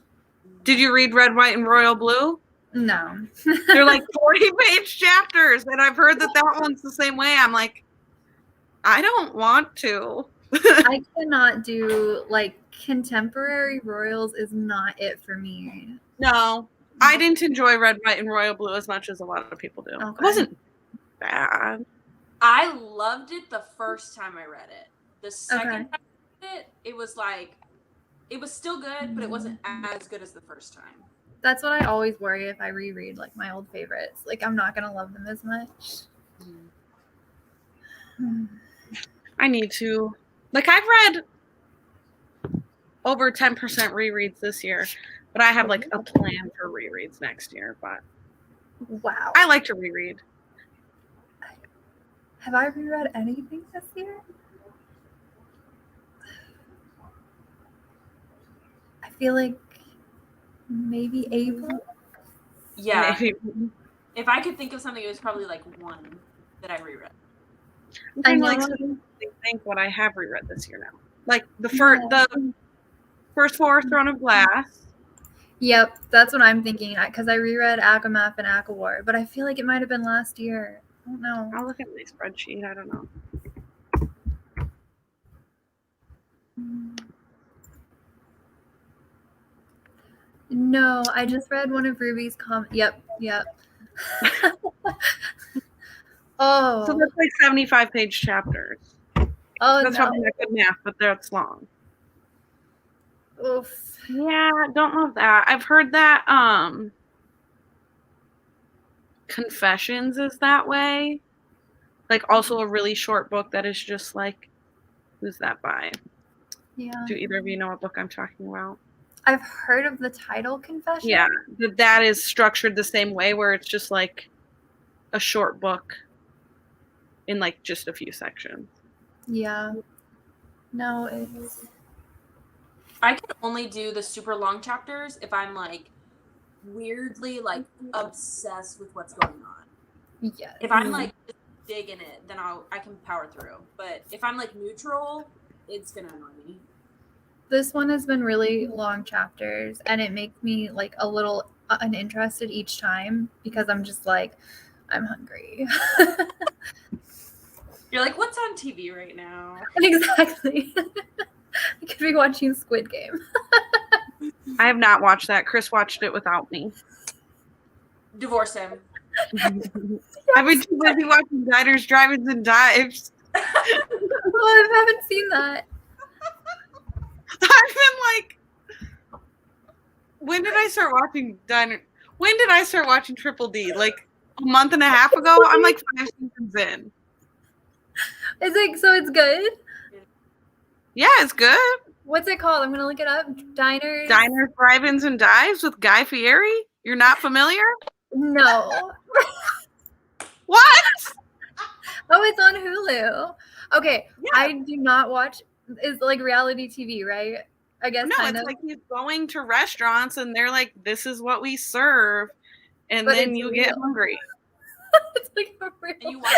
S1: Did you read Red, White, and Royal Blue?
S3: No.
S1: They're like 40-page chapters, and I've heard that one's the same way. I'm like, I don't want to.
S3: I cannot do, like, contemporary royals is not it for me.
S1: No, I didn't enjoy Red, White, and Royal Blue as much as a lot of people do. Okay. It wasn't bad.
S2: I loved it the first time I read it. The second time I read it, it was like, it was still good, but it wasn't as good as the first time.
S3: That's what I always worry if I reread like my old favorites. Like I'm not gonna love them as much.
S1: I need to. Like I've read over 10% rereads this year, but I have like a plan for rereads next year. But
S3: wow,
S1: I like to reread.
S3: Have I reread anything this year? I feel like maybe April.
S2: Yeah. Maybe. If I could think of something, it was probably like one that I reread.
S1: I like to think what I have reread this year now. Like the first 4 Throne of Glass.
S3: Yep, that's what I'm thinking because I reread Akamath and Akawar, but I feel like it might have been last year. I don't know.
S1: I'll look at my spreadsheet. I don't know.
S3: No, I just read one of Ruby's Yep. Oh.
S1: So that's like 75-page chapters.
S3: Oh,
S1: that's probably not good math, but that's long.
S3: Oof.
S1: Yeah, don't love that. I've heard that Confessions is that way. Like also a really short book that is just like, who's that by?
S3: Yeah.
S1: Do either of you know what book I'm talking about?
S3: I've heard of the title Confession.
S1: Yeah, that is structured the same way where it's just like a short book in like just a few sections.
S3: Yeah. No, it's...
S2: I can only do the super long chapters if I'm like weirdly like obsessed with what's going on.
S3: Yeah.
S2: If I'm like just digging it, then I can power through. But if I'm like neutral, it's gonna annoy me.
S3: This one has been really long chapters, and it makes me like a little uninterested each time because I'm just like, I'm hungry.
S2: You're like, what's on TV right now?
S3: Exactly. I could be watching Squid Game.
S1: I have not watched that. Chris watched it without me.
S2: Divorce him.
S1: I've been too busy watching Diners, Drive-Ins, and Dives.
S3: Oh, I haven't seen that.
S1: I've been like, when did I start watching When did I start watching Triple D? Like a month and a half ago? I'm like 5 seasons in.
S3: It's like, so it's good?
S1: Yeah, it's good.
S3: What's it called? I'm going to look it up. Diners,
S1: Drive-Ins, and Dives with Guy Fieri? You're not familiar?
S3: No.
S1: What?
S3: Oh, it's on Hulu. Okay,
S1: Yeah.
S3: I do not watch. It's like reality TV, right? I guess.
S1: No, it's like he's going to restaurants and they're like, "This is what we serve," and
S3: But
S1: then
S3: it's
S1: you
S3: real.
S1: get hungry.
S3: It's like a real.
S2: And you watch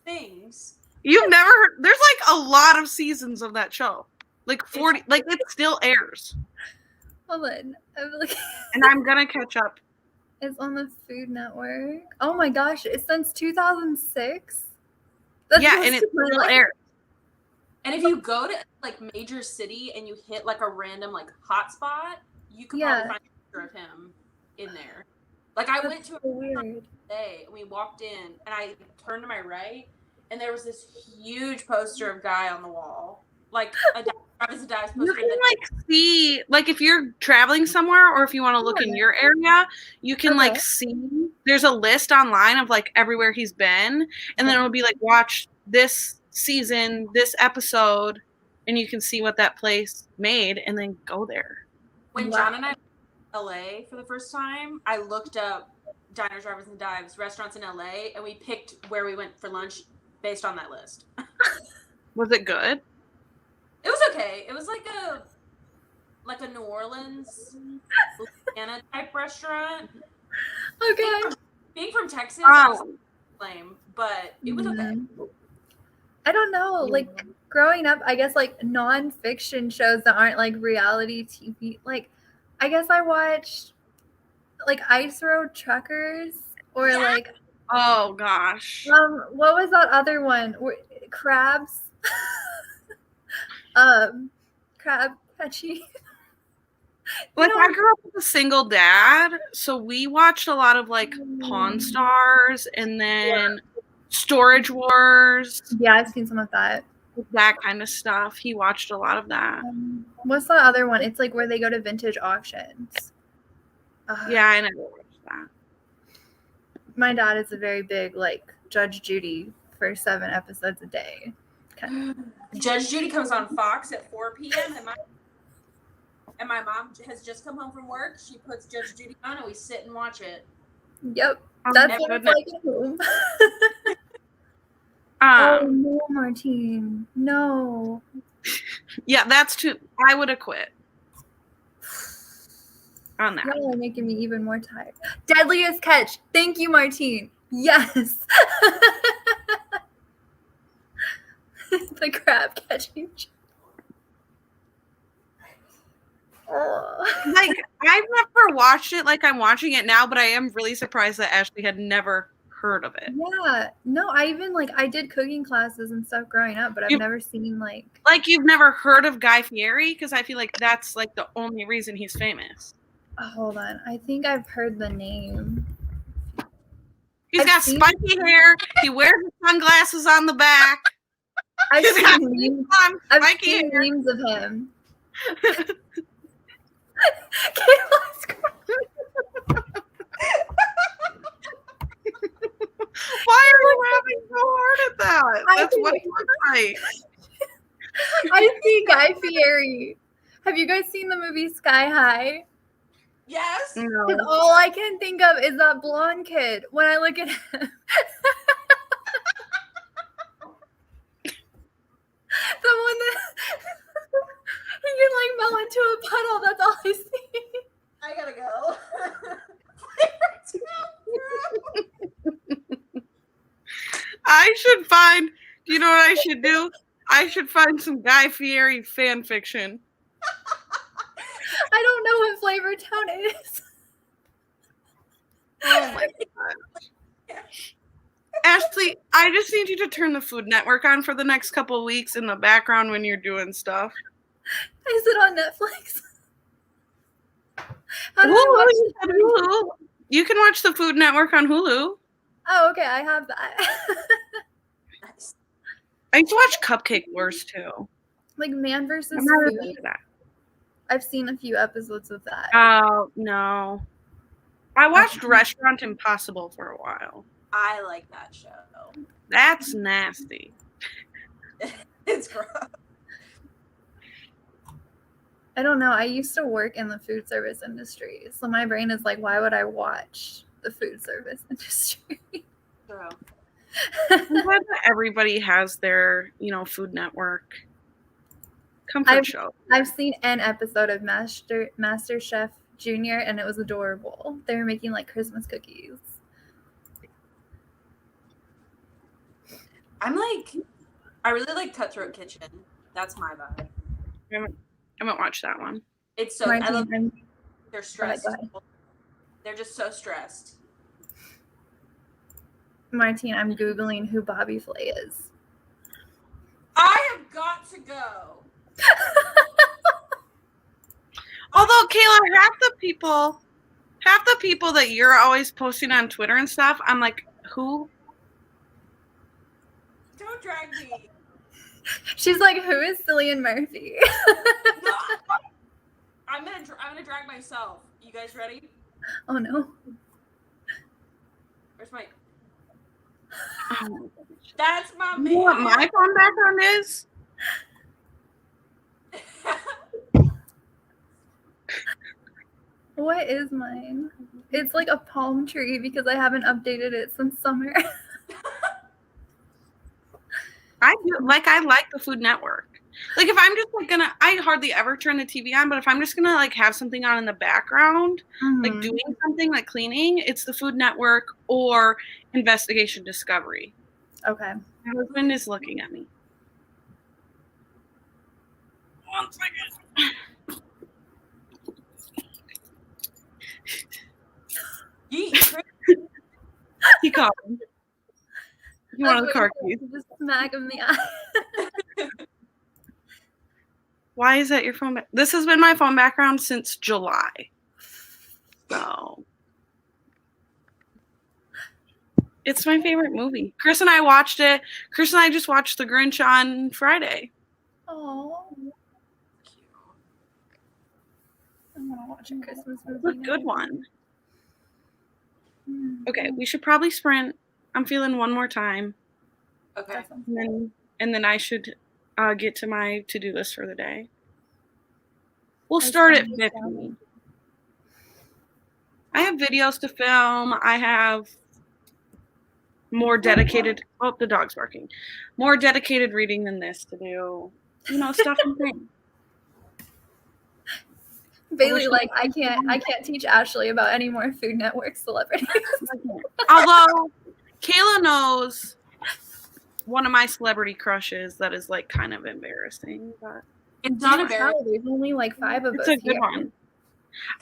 S2: things.
S1: You've never heard? There's like a lot of seasons of that show, like 40. Like it still airs.
S3: Hold on. I'm like,
S1: And I'm gonna catch up.
S3: it's on the Food Network. Oh my gosh! It's since 2006. That's
S1: Yeah, and it still airs.
S2: And if you go to like major city and you hit like a random like hotspot, you can probably find a picture of him in there. Like I went to a
S3: weird
S2: day and we walked in and I turned to my right and there was this huge poster of Guy on the wall. Like a Travis Dives poster.
S1: You can like see, like if you're traveling somewhere or if you want to look in your area, you can like see, there's a list online of like everywhere he's been, and then it'll be like, watch this season, this episode, and you can see what that place made and then go there.
S2: When John and I went to LA for the first time, I looked up Diners, Drive-Ins, and Dives restaurants in LA and we picked where we went for lunch based on that list.
S1: Was it good?
S2: It was okay. It was like a New Orleans Louisiana type restaurant.
S3: Okay.
S2: Being from Texas, I was lame, but it was okay.
S3: I don't know. Like growing up, I guess like nonfiction shows that aren't like reality TV. Like, I guess I watched like Ice Road Truckers or like.
S1: Oh gosh.
S3: What was that other one? Crabs. Crab catchy.
S1: Like I grew up with a single dad, so we watched a lot of like Pawn Stars and then Storage Wars.
S3: Yeah, I've seen some of that.
S1: That kind of stuff. He watched a lot of that.
S3: What's the other one? It's like where they go to vintage auctions.
S1: Yeah, I never watched that.
S3: My dad is a very big like Judge Judy for 7 episodes a day.
S2: Judge Judy comes on Fox at 4 p.m. and my mom has just come home from work. She puts Judge Judy on and we sit and watch it.
S3: Yep. That's what it's like at home. Oh no, Martine. No.
S1: Yeah, that's too. I would have quit on that.
S3: Y'all are making me even more tired. Deadliest Catch. Thank you, Martine. Yes. The crab catching.
S1: Like I've never watched it like I'm watching it now, but I am really surprised that Ashley had never heard of it.
S3: Yeah. No, I even like I did cooking classes and stuff growing up, but I've never seen like
S1: you've never heard of Guy Fieri, because I feel like that's like the only reason he's famous.
S3: Hold on. I think I've heard the name.
S1: He's got spiky hair. He wears sunglasses on the back.
S3: I've seen memes of him.
S1: Why are you laughing so hard at that? That's what he looks like.
S3: I see Guy Fieri. Have you guys seen the movie Sky High?
S2: Yes.
S1: No.
S3: Because all I can think of is that blonde kid when I look at him. The one that he can like melt into a puddle. That's all I see.
S2: I gotta go.
S1: I should find. Do you know what I should do? I should find some Guy Fieri fan fiction.
S3: I don't know what Flavor Town is.
S1: Oh my god. Ashley, I just need you to turn the Food Network on for the next couple of weeks in the background when you're doing stuff.
S3: Is it on Netflix?
S1: Hulu. You can watch the Food Network on Hulu.
S3: Oh, okay. I have that.
S1: I used to watch Cupcake Wars too.
S3: Like Man vs.
S1: I'm not
S3: Food.
S1: into that.
S3: I've seen a few episodes of that.
S1: Oh, no. I watched Restaurant Impossible for a while.
S2: I like that show.
S1: That's nasty.
S2: It's gross.
S3: I don't know. I used to work in the food service industry. So my brain is like, why would I watch the food service industry?
S2: True.
S1: I'm glad that everybody has their, Food Network comfort show.
S3: I've seen an episode of Master Chef Junior, and it was adorable. They were making like Christmas cookies.
S2: I really like Cutthroat Kitchen. That's my vibe.
S1: I haven't watched that one.
S2: It's so. I love. They're stressed. They're just so stressed.
S3: Martine, I'm Googling who Bobby Flay is.
S2: I have got to go.
S1: Although, Kayla, half the people that you're always posting on Twitter and stuff, I'm like, who?
S2: Don't drag me.
S3: She's like, who is Cillian Murphy?
S2: No. I'm gonna drag myself. You guys ready?
S3: Oh no.
S2: Where's my?
S1: Oh,
S2: That's my man.
S1: You know what my phone background is?
S3: What is mine? It's like a palm tree because I haven't updated it since summer.
S1: I like the Food Network. Like if I'm just like I hardly ever turn the TV on, but if I'm just gonna like have something on in the background, like doing something like cleaning, it's the Food Network or Investigation Discovery.
S3: Okay.
S1: My husband is looking at me. 1 second. He called him. He wanted the car keys.
S3: Just smack him in the eye.
S1: Why is that your phone? This has been my phone background since July. So it's my favorite movie. Chris and I watched it. Chris and I just watched The Grinch on Friday.
S3: Oh. I'm gonna watch a Christmas movie.
S1: It's a good one. Okay, we should probably sprint. I'm feeling one more time.
S2: Okay.
S1: And then I should get to my to-do list for the day. We'll start at 50. I have videos to film. I have more dedicated. Oh, the dog's barking. More dedicated reading than this to do. Stuff and things.
S3: Bailey, I can't teach Ashley about any more Food Network celebrities.
S1: Although Kayla knows one of my celebrity crushes that is like kind of embarrassing, but
S2: it's not embarrassing.
S3: There's only like 5 of us.
S1: It's a good one.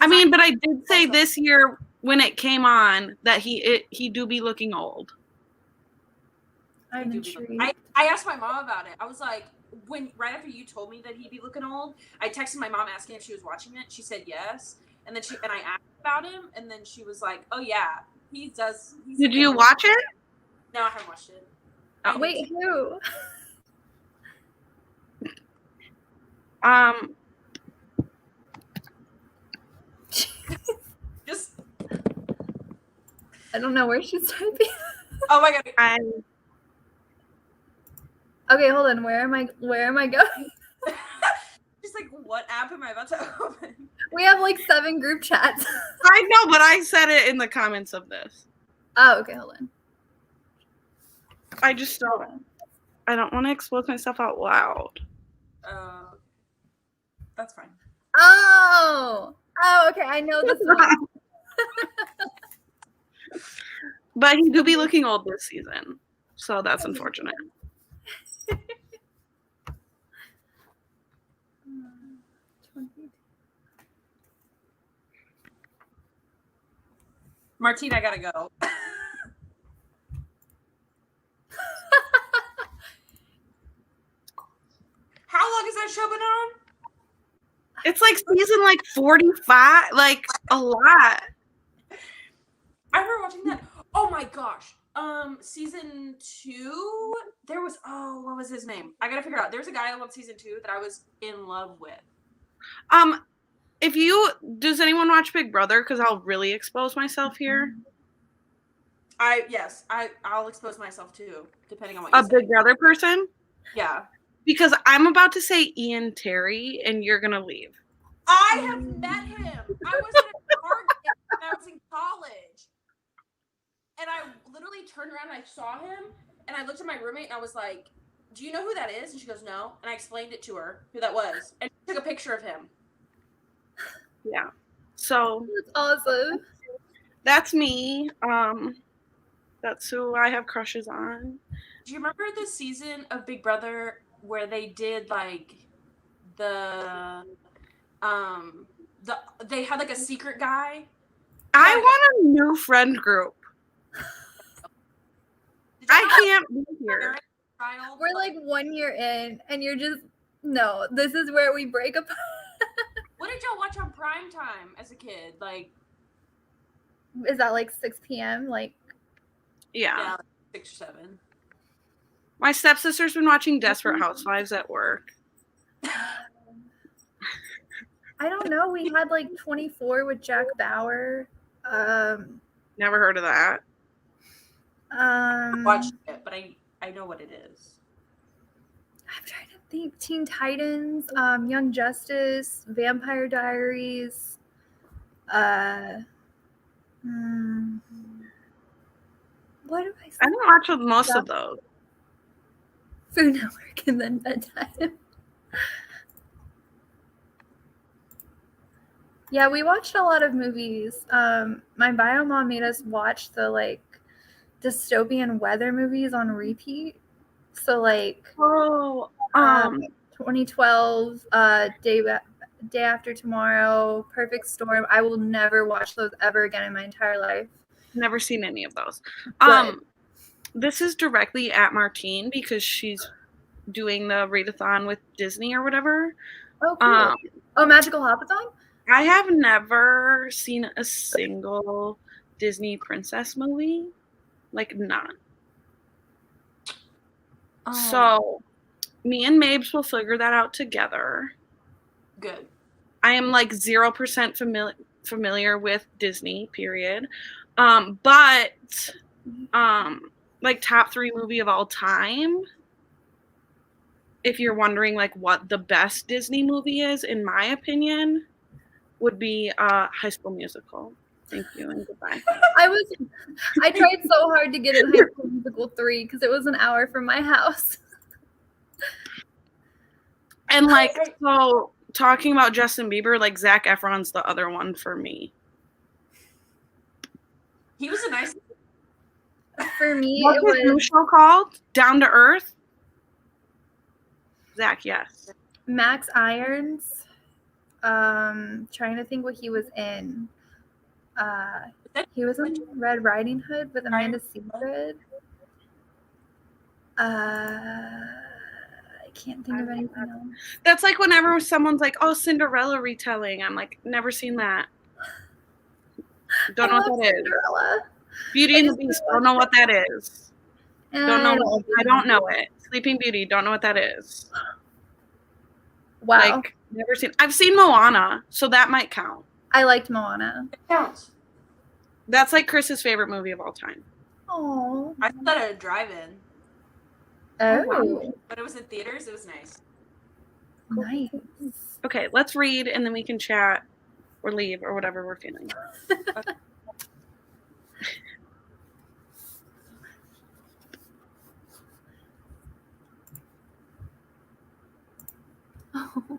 S1: I mean, but I did say this year when it came on that he do be looking old.
S3: I'm intrigued.
S2: I asked my mom about it. I was like, right after you told me that he'd be looking old, I texted my mom asking if she was watching it. She said yes. and then I asked about him, and then she was like, "Oh yeah, he does."
S1: Did you watch it?
S2: No, I haven't watched it.
S3: Oh, wait, who?
S2: Just.
S3: I don't know where she's typing.
S2: Oh my god.
S3: Okay, hold on. Where am I going?
S2: Just like, what app am I about to open?
S3: We have like 7 group chats.
S1: I know, but I said it in the comments of this.
S3: Oh, okay, hold on.
S1: I just don't. I don't want to expose myself out loud.
S2: That's fine.
S3: Oh, okay. I know this one.
S1: But he do be looking old this season, so that's unfortunate.
S2: Martine, I gotta go. How long has that show been on?
S1: It's like season like 45, like a lot.
S2: I remember watching that. Oh my gosh. Season 2, there was, what was his name? I gotta figure it out. There was a guy on season 2 that I was in love with.
S1: Does anyone watch Big Brother? Because I'll really expose myself here.
S2: I'll expose myself too, depending on what you say.
S1: A Big Brother person?
S2: Yeah.
S1: Because I'm about to say Ian Terry, and you're gonna leave.
S2: I have met him. I was at a Target when I was in college. And I literally turned around and I saw him, and I looked at my roommate and I was like, "Do you know who that is?" And she goes, "No." And I explained it to her who that was, and she took a picture of him.
S1: Yeah. So
S3: that's awesome.
S1: That's me. That's who I have crushes on.
S2: Do you remember the season of Big Brother where they did like they had like a secret guy?
S1: I want a new friend group. I can't be here.
S3: We're like 1 year in, and you're just, no, this is where we break apart.
S2: What did y'all watch on prime time as a kid? Like,
S3: is that like 6 p.m.? Like,
S1: yeah,
S2: like 6 or 7.
S1: My stepsister's been watching Desperate Housewives at work.
S3: I don't know. We had like 24 with Jack Bauer.
S1: Never heard of that.
S2: I watched it, but I know what it is.
S3: I'm trying to think. Teen Titans, Young Justice, Vampire Diaries. What do I say?
S1: I didn't watch most of those.
S3: Food Network and then bedtime. Yeah, we watched a lot of movies. My bio mom made us watch the like dystopian weather movies on repeat. So like 2012, Day After Tomorrow, Perfect Storm. I will never watch those ever again in my entire life.
S1: Never seen any of those. This is directly at Martine because she's doing the readathon with Disney or whatever.
S3: Oh, cool. Magical Hopathon?
S1: I have never seen a single Disney princess movie. Like, none. So, me and Mabes will figure that out together.
S2: Good.
S1: I am like 0% familiar with Disney, period. But like top 3 movie of all time. If you're wondering like what the best Disney movie is, in my opinion, would be High School Musical. Thank you and goodbye.
S3: I tried so hard to get in High School Musical 3 because it was an hour from my house.
S1: And like, so talking about Justin Bieber, like Zac Efron's the other one for me.
S2: He was a nice.
S3: For me,
S1: what's his new show called? Down to Earth. Zach, yes.
S3: Max Irons. Trying to think what he was in. He was in Red Riding Hood with Amanda Seyfried. I can't think of anything else.
S1: That's like whenever someone's like, "Oh, Cinderella retelling," I'm like, never seen that. Don't
S3: I
S1: know
S3: love
S1: what that is.
S3: Cinderella.
S1: Beauty
S3: I
S1: and the
S3: just
S1: Beast.
S3: watched
S1: Don't know what that is. Don't know.
S3: love
S1: I
S3: Beauty
S1: don't
S3: and the
S1: know
S3: Beast.
S1: it. Sleeping Beauty. Don't know what that is.
S3: Wow.
S1: Like, never seen. I've seen Moana, so that might count.
S3: I liked Moana.
S2: It counts.
S1: That's like Chris's favorite movie of all time.
S3: Oh.
S2: I saw that at a drive-in.
S3: Oh.
S2: But it was in theaters. It was nice.
S3: Nice.
S1: Okay, let's read and then we can chat or leave or whatever we're feeling.
S3: Oh.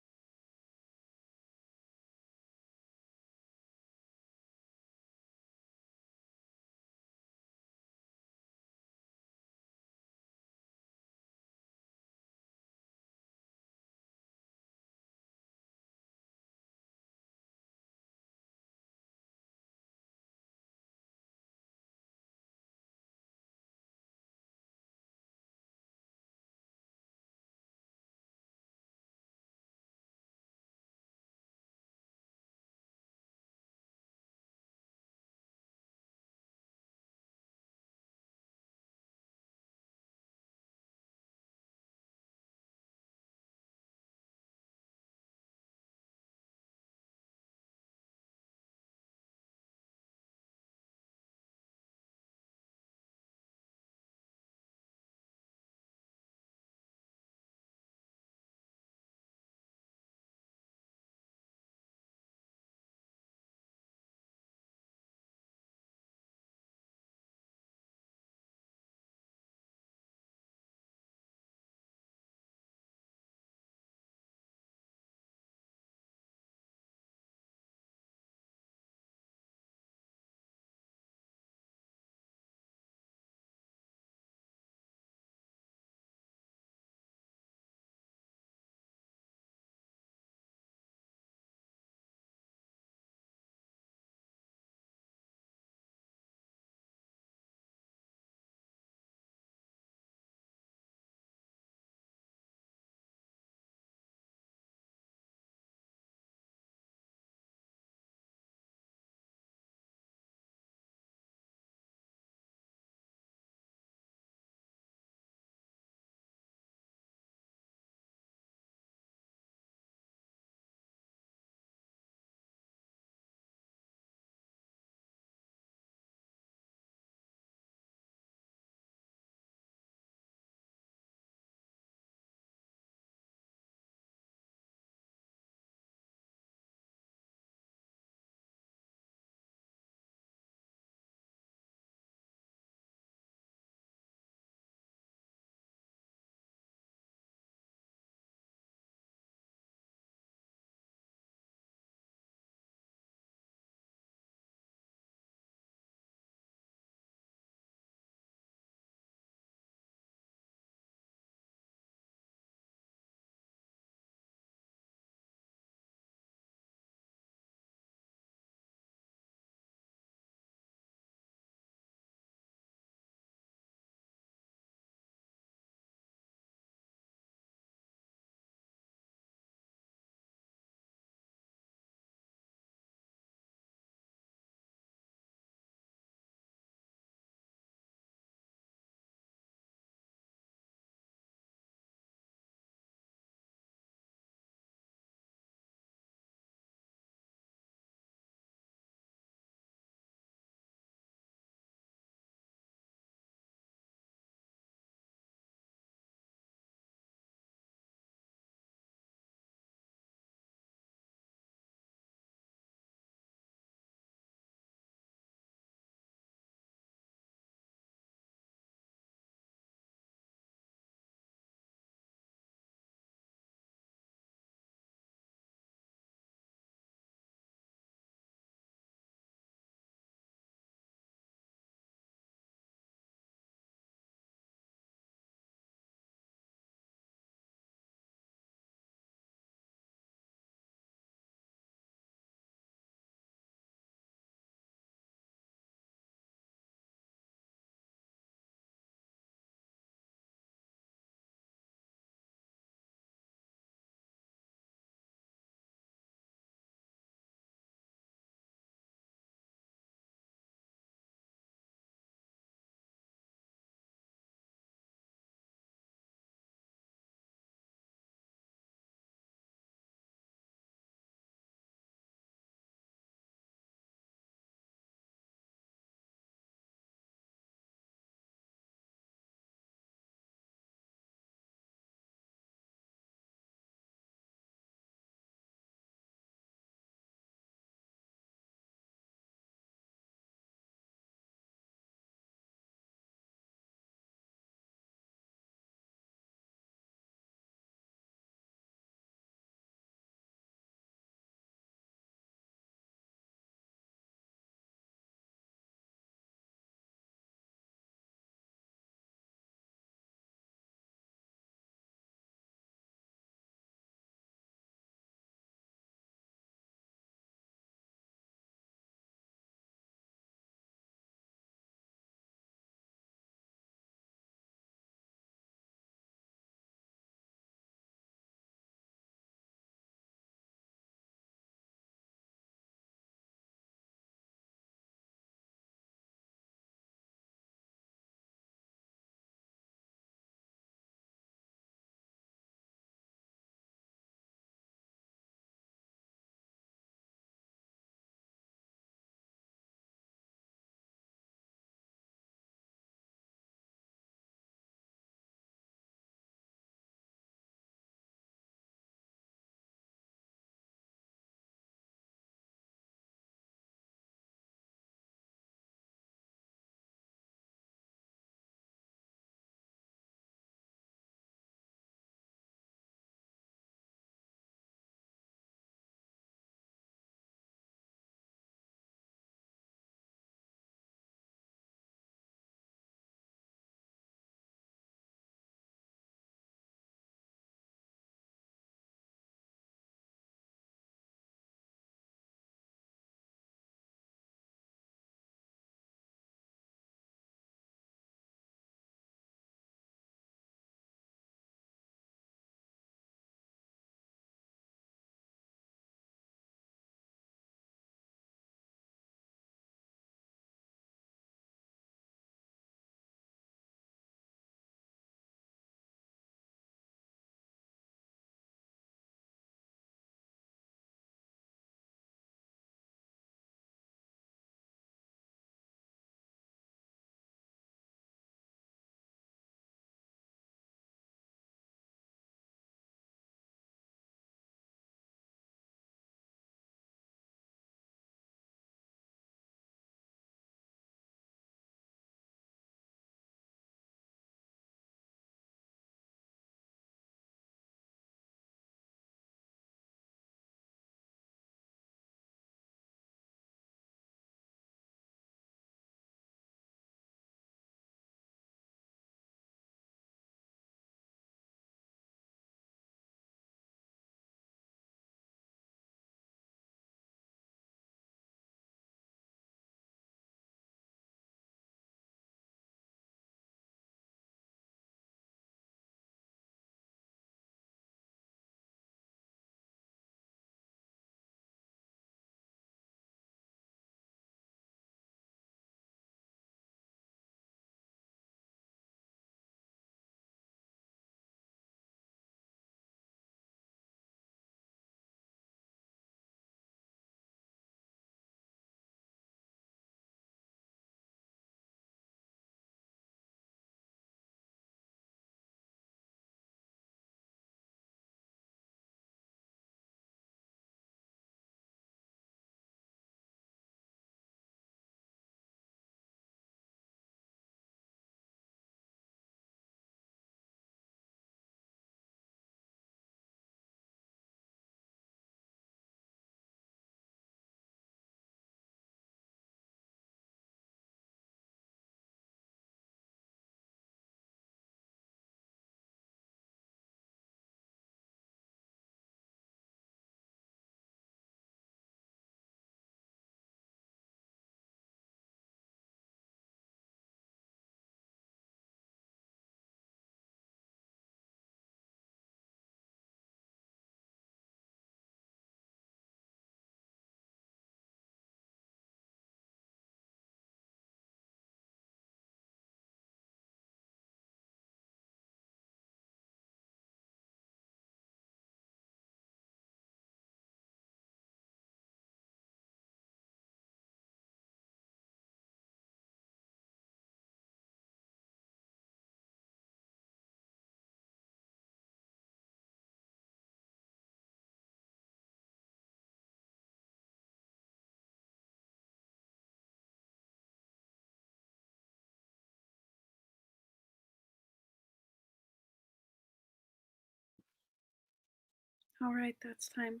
S1: All right, that's time.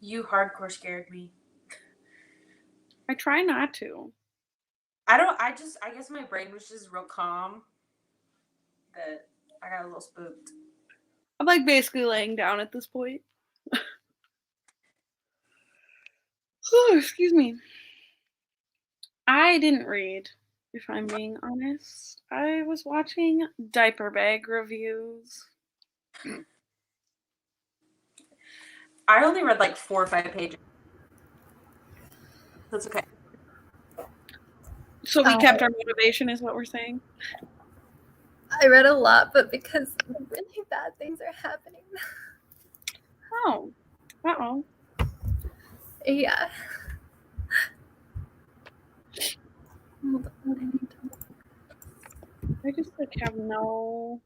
S2: You hardcore scared me.
S1: I try not to.
S2: I guess my brain was just real calm that I got a little spooked.
S1: I'm like basically laying down at this point. Oh, excuse me. I didn't read, if I'm being honest. I was watching diaper bag reviews.
S2: I only read like 4 or 5 pages. That's okay.
S1: So we kept our motivation, is what we're saying.
S3: I read a lot, but because really bad things are happening.
S1: Oh. Uh-oh.
S3: Yeah.
S1: I just like have no.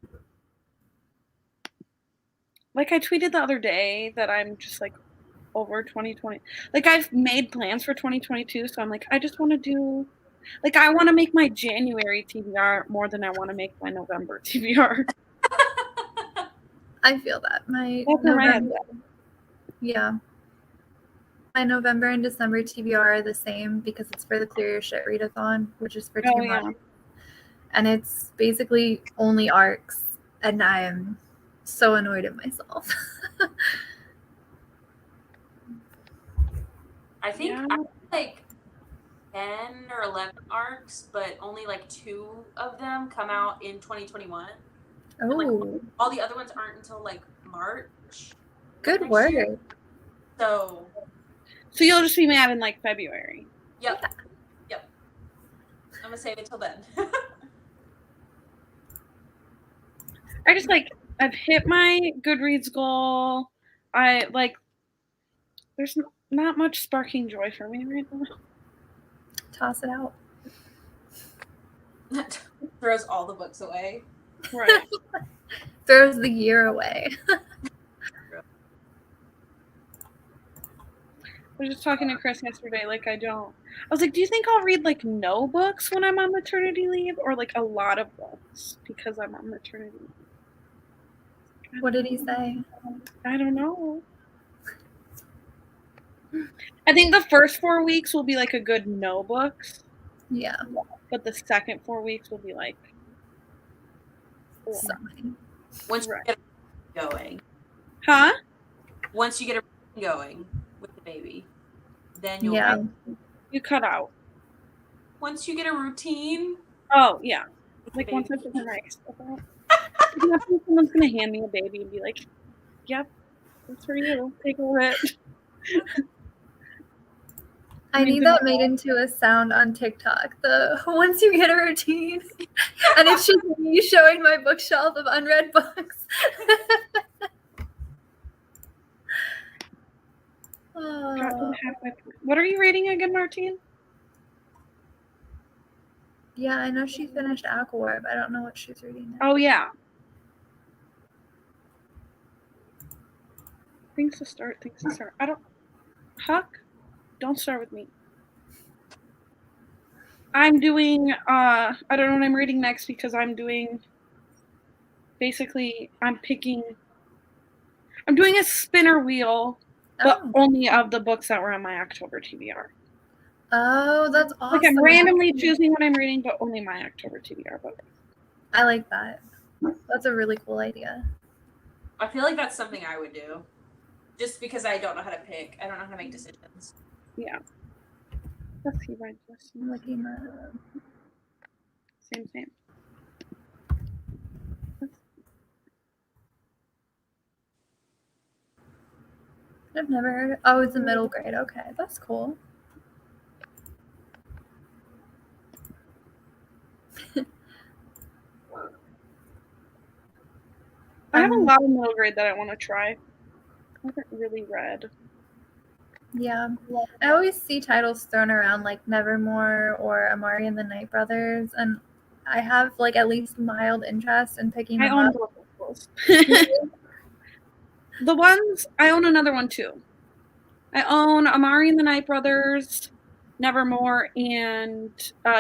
S1: Like I tweeted the other day that I'm just like over 2020. Like I've made plans for 2022, so I'm like I just want to do. Like I want to make my January TBR more than I want to make my November TBR.
S3: I feel that. Yeah. My November and December TBR are the same because it's for the Clear Your Shit readathon, which is for 2 months. And it's basically only arcs, and I am so annoyed at myself.
S2: I think I have like 10 or 11 arcs, but only like 2 of them come out in 2021.
S3: Oh.
S2: Like, all the other ones aren't until like March.
S3: Good work.
S2: So
S1: you'll just be mad in like February.
S2: Yep. Yeah. Yep. I'm gonna save it till then.
S1: I just like I've hit my Goodreads goal. I like there's not much sparking joy for me right now.
S3: Toss it out.
S2: Throws all the books away.
S1: Right.
S3: Throws the year away.
S1: I was just talking to Chris yesterday, like I was like, do you think I'll read like no books when I'm on maternity leave or like a lot of books because I'm on maternity leave?
S3: What did he say?
S1: I don't know. I think the first 4 weeks will be like a good no books.
S3: Yeah.
S1: But the second 4 weeks will be like
S3: something.
S2: Once you get going.
S1: Huh?
S2: Once you get going with the baby, then you'll
S1: you cut out.
S2: Once you get a routine.
S1: Oh yeah. Like once I put my stuff out. Someone's gonna hand me a baby and be like, yep, that's for you. Take it.
S3: I need that made into a sound on TikTok. The once you get a routine, and it's just me showing my bookshelf of unread books.
S1: What are you reading again, Martine?
S3: Yeah, I know she finished Aquawarp. I don't know what she's reading now.
S1: Oh yeah. Things to start. Huck, don't start with me. I'm doing, I don't know what I'm reading next because I'm doing, basically, I'm doing a spinner wheel, but only of the books that were on my October TBR.
S3: Oh, that's awesome.
S1: Like I'm randomly choosing what I'm reading, but only my October TBR book.
S3: I like that. That's a really cool idea.
S2: I feel like that's something I would do. Just because I don't know how to pick. I don't know how to make decisions.
S1: Yeah. Let's see, right?
S3: I'm looking at
S1: Same.
S3: I've never heard of. Oh, it's a middle grade. Okay, that's cool.
S1: I have a lot of middle grade that I want to try. I haven't really read.
S3: Yeah. I always see titles thrown around like Nevermore or Amari and the Night Brothers, and I have like at least mild interest in picking them up.
S1: Both of those. The ones, I own another one too. I own Amari and the Night Brothers, Nevermore, and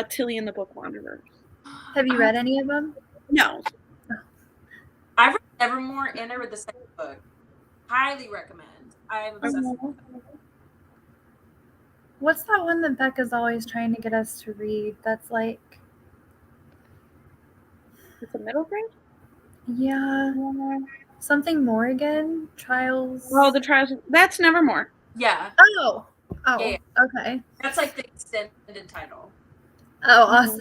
S1: Tilly and the Book Wanderers.
S3: Have you read any of them?
S1: No.
S2: I've read Nevermore and I read the second book. Highly recommend. I'm obsessed with it.
S3: What's that one that Becca's always trying to get us to read? That's like...
S1: It's a middle grade?
S3: Yeah. Something Morgan? Trials...
S1: Oh, the Trials... That's Nevermore.
S2: Yeah.
S3: Oh,
S2: Yeah.
S3: okay.
S2: That's like the extended title.
S3: Oh, awesome.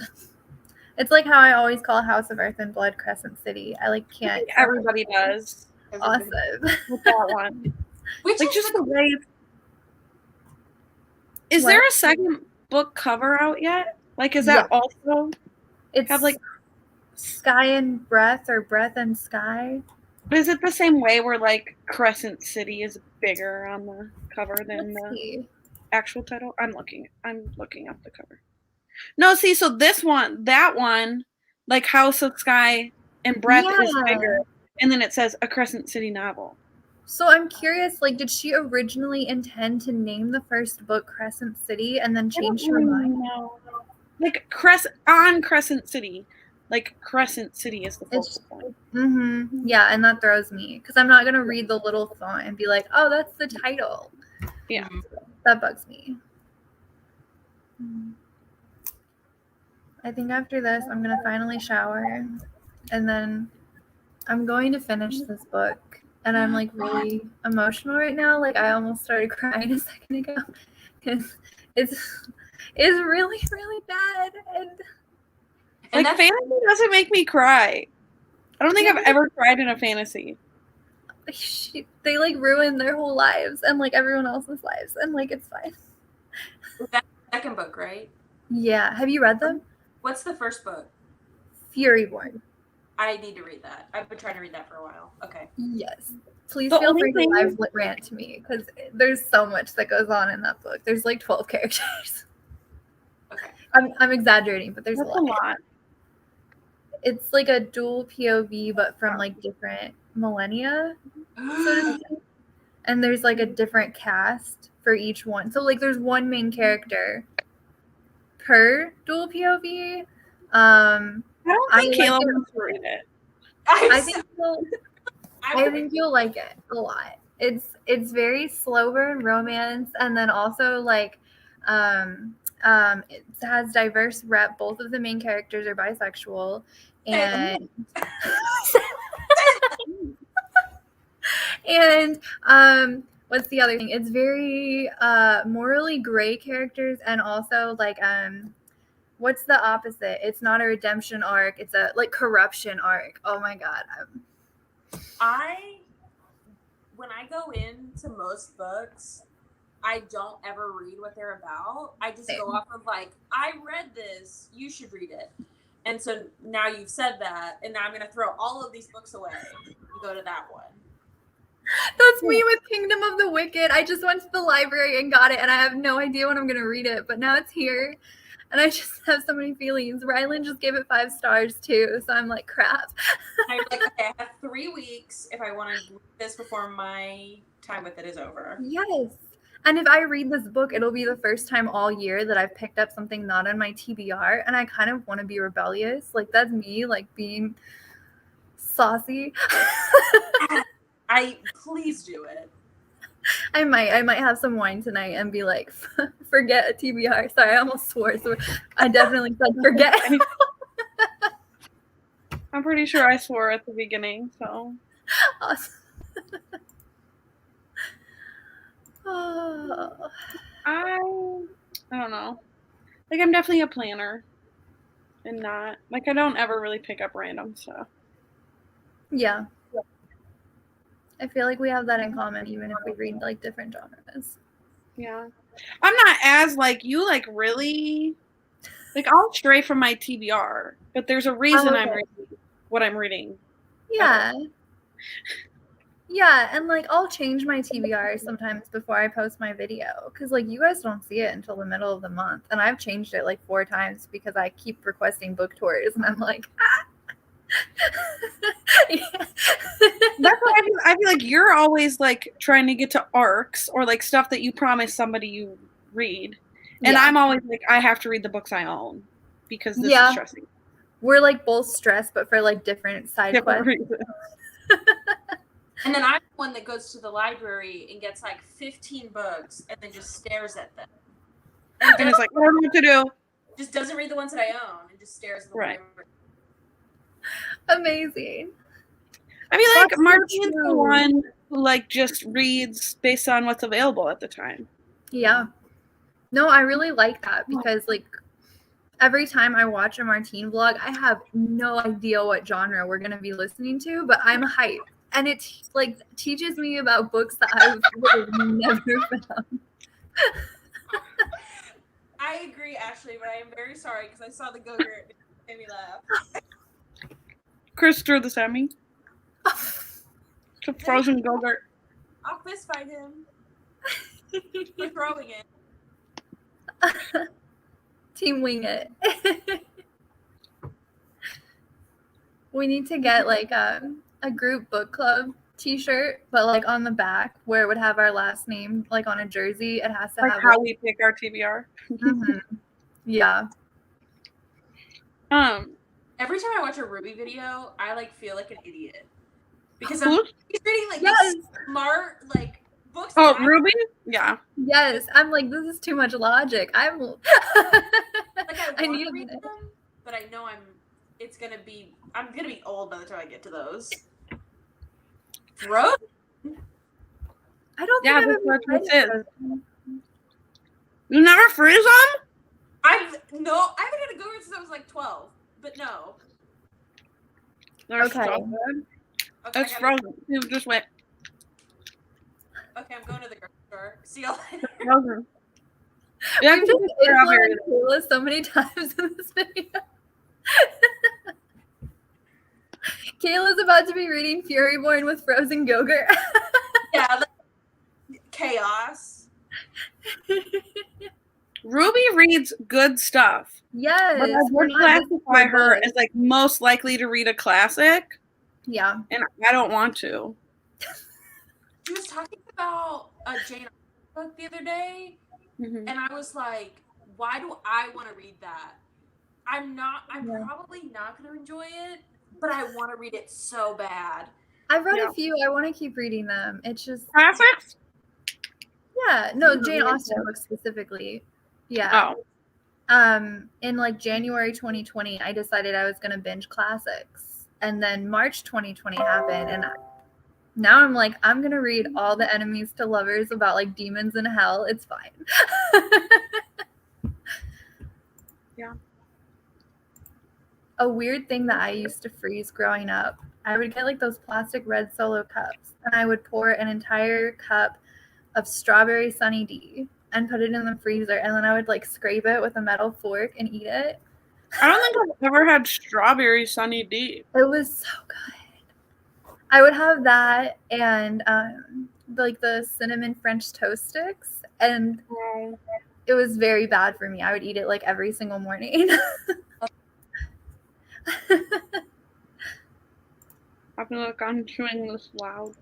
S3: It's like how I always call House of Earth and Blood Crescent City. I like can't.
S1: Everybody does.
S3: Awesome.
S1: With that one.
S2: Which
S1: like
S2: is
S1: just the way. Is
S3: What?
S1: there a second book cover out yet? Like, is that also?
S3: It's
S1: have like
S3: Sky and Breath or Breath and Sky.
S1: Is it the same way where like Crescent City is bigger on the cover than the actual title? I'm looking up the cover. No, see, so that one, like House of Sky and Breath is bigger, and then it says a Crescent City novel.
S3: So I'm curious, like, did she originally intend to name the first book Crescent City and then change her mind?
S1: No. Like Crescent City. Like Crescent City is the focal point.
S3: Mm-hmm. Yeah, and that throws me because I'm not gonna read the little font and be like, oh, that's the title.
S1: Yeah.
S3: That bugs me. I think after this, I'm going to finally shower, and then I'm going to finish this book, and I'm, like, really emotional right now. Like, I almost started crying a second ago, because it's really, really bad,
S1: and like, fantasy doesn't make me cry. I don't think I've ever cried in a fantasy.
S3: They, like, ruin their whole lives, and, like, everyone else's lives, and, like, it's fine.
S2: That's the second book, right?
S3: Yeah. Have you read them?
S2: What's the first book?
S3: Furyborn.
S2: I need to read that. I've been trying to read that for a while. Okay.
S3: Yes. Please feel free to live rant to me because there's so much that goes on in that book. There's like 12 characters.
S2: Okay.
S3: I'm exaggerating, but there's a lot. It's like a dual POV, but from like different millennia, so to speak. And there's like a different cast for each one. So like there's one main character per dual POV.
S1: I don't think Kayla wants to read it.
S3: I think you'll like it a lot. It's very slow burn romance, and then also like it has diverse rep. Both of the main characters are bisexual, and and what's the other thing? It's very morally gray characters, and also like what's the opposite? It's not a redemption arc. It's a like corruption arc. Oh my god.
S2: When I go into most books, I don't ever read what they're about. I just go off of like, I read this, you should read it. And so now you've said that, and now I'm going to throw all of these books away and go to that one.
S3: That's me with Kingdom of the Wicked. I just went to the library and got it, and I have no idea when I'm going to read it, but now it's here. And I just have so many feelings. Rylan just gave it 5 stars too, so I'm like, crap.
S2: I'm like, okay, I have 3 weeks if I want to read this before my time with it is over.
S3: Yes. And if I read this book, it'll be the first time all year that I've picked up something not on my TBR, and I kind of want to be rebellious. Like, that's me, like, being saucy.
S2: Please do it.
S3: I might have some wine tonight and be like, forget a TBR. Sorry, I almost swore. So I definitely said forget.
S1: I'm pretty sure I swore at the beginning, so.
S3: Awesome. Oh.
S1: I don't know. Like, I'm definitely a planner and not, like, I don't ever really pick up random stuff.
S3: Yeah. I feel like we have that in common, even if we read like different genres.
S1: Yeah. I'm not as like you, like really, like I'll stray from my TBR, but there's a reason I'm reading what I'm reading.
S3: Yeah. Yeah, and like I'll change my TBR sometimes before I post my video because like you guys don't see it until the middle of the month, and I've changed it like 4 times because I keep requesting book tours, and I'm like,
S1: That's why I feel like you're always like trying to get to arcs or like stuff that you promise somebody you read, and I'm always like I have to read the books I own because this is stressing.
S3: We're like both stressed, but for like different side quests.
S1: Reasons.
S2: And then I'm the one that goes to the library and gets like 15 books and then just stares at them.
S1: And it's like, I don't know what to do.
S2: Just doesn't read the ones that I own and just stares at the
S1: Right.
S2: library.
S3: Amazing.
S1: I mean, like,
S3: That's so
S1: Martine's the
S3: true.
S1: one who, like, just reads based on what's available at the time.
S3: Yeah. No, I really like that because, like, every time I watch a Martine vlog, I have no idea what genre we're going to be listening to, but I'm hyped. And it, like, teaches me about books that I would have never found.
S2: I agree, Ashley, but I am very sorry because I saw the Go-Gurt and it made me laugh.
S1: Chris drew the semi. To frozen Go-Gurt.
S2: I'll fist fight him for throwing it.
S3: Team wing it. We need to get like a group book club t-shirt, but like on the back where it would have our last name, like on a jersey. It has to
S1: Like
S3: have
S1: how we pick our TBR.
S3: Mhm. Yeah.
S2: Every time I watch a Ruby video, I like feel like an idiot because he's reading like
S3: Yes.
S2: smart like books.
S1: Oh, Ruby? Yeah.
S3: Yes. I'm like, this is too much logic. I'm
S2: like I want to read them, but I know I'm gonna be old by the time I get to those. Frozen?
S3: I don't
S1: Yeah,
S3: think
S1: that's what
S3: read
S1: it is.
S3: Frozen.
S1: You never freeze them?
S2: I haven't had a Go-Gurt since I was like 12, but no.
S1: They're
S3: Okay.
S1: so good.
S2: Okay,
S1: It's frozen. You just went.
S2: Okay, I'm going to the grocery store. See you later.
S1: Frozen. Yeah,
S3: We've just influenced Kayla so many times in this video. Kayla's about to be reading Furyborn with frozen Go-Gurt.
S2: Yeah, like, chaos.
S1: Ruby reads good stuff.
S3: Yes.
S1: But I would classify her as like most likely to read a classic.
S3: Yeah.
S1: And I don't want to.
S2: She was talking about a Jane Austen book the other day,
S1: Mm-hmm.
S2: and I was like, why do I want to read that? I'm probably not going to enjoy it, but I want to read it so bad.
S3: I've read a few. I want to keep reading them. It's just
S1: classics?
S3: Yeah. No, Jane Austen books specifically. Yeah.
S1: Oh.
S3: In like January 2020, I decided I was going to binge classics. And then March 2020 happened, and now I'm like, I'm going to read all the enemies to lovers about like demons in hell. It's fine.
S1: Yeah.
S3: A weird thing that I used to freeze growing up, I would get like those plastic red Solo cups, and I would pour an entire cup of strawberry Sunny D and put it in the freezer, and then I would like scrape it with a metal fork and eat it.
S1: I don't think I've ever had strawberry Sunny D.
S3: It was so good. I would have that and like the cinnamon French toast sticks, and it was very bad for me. I would eat it like every single morning.
S1: I feel like I'm chewing this loud.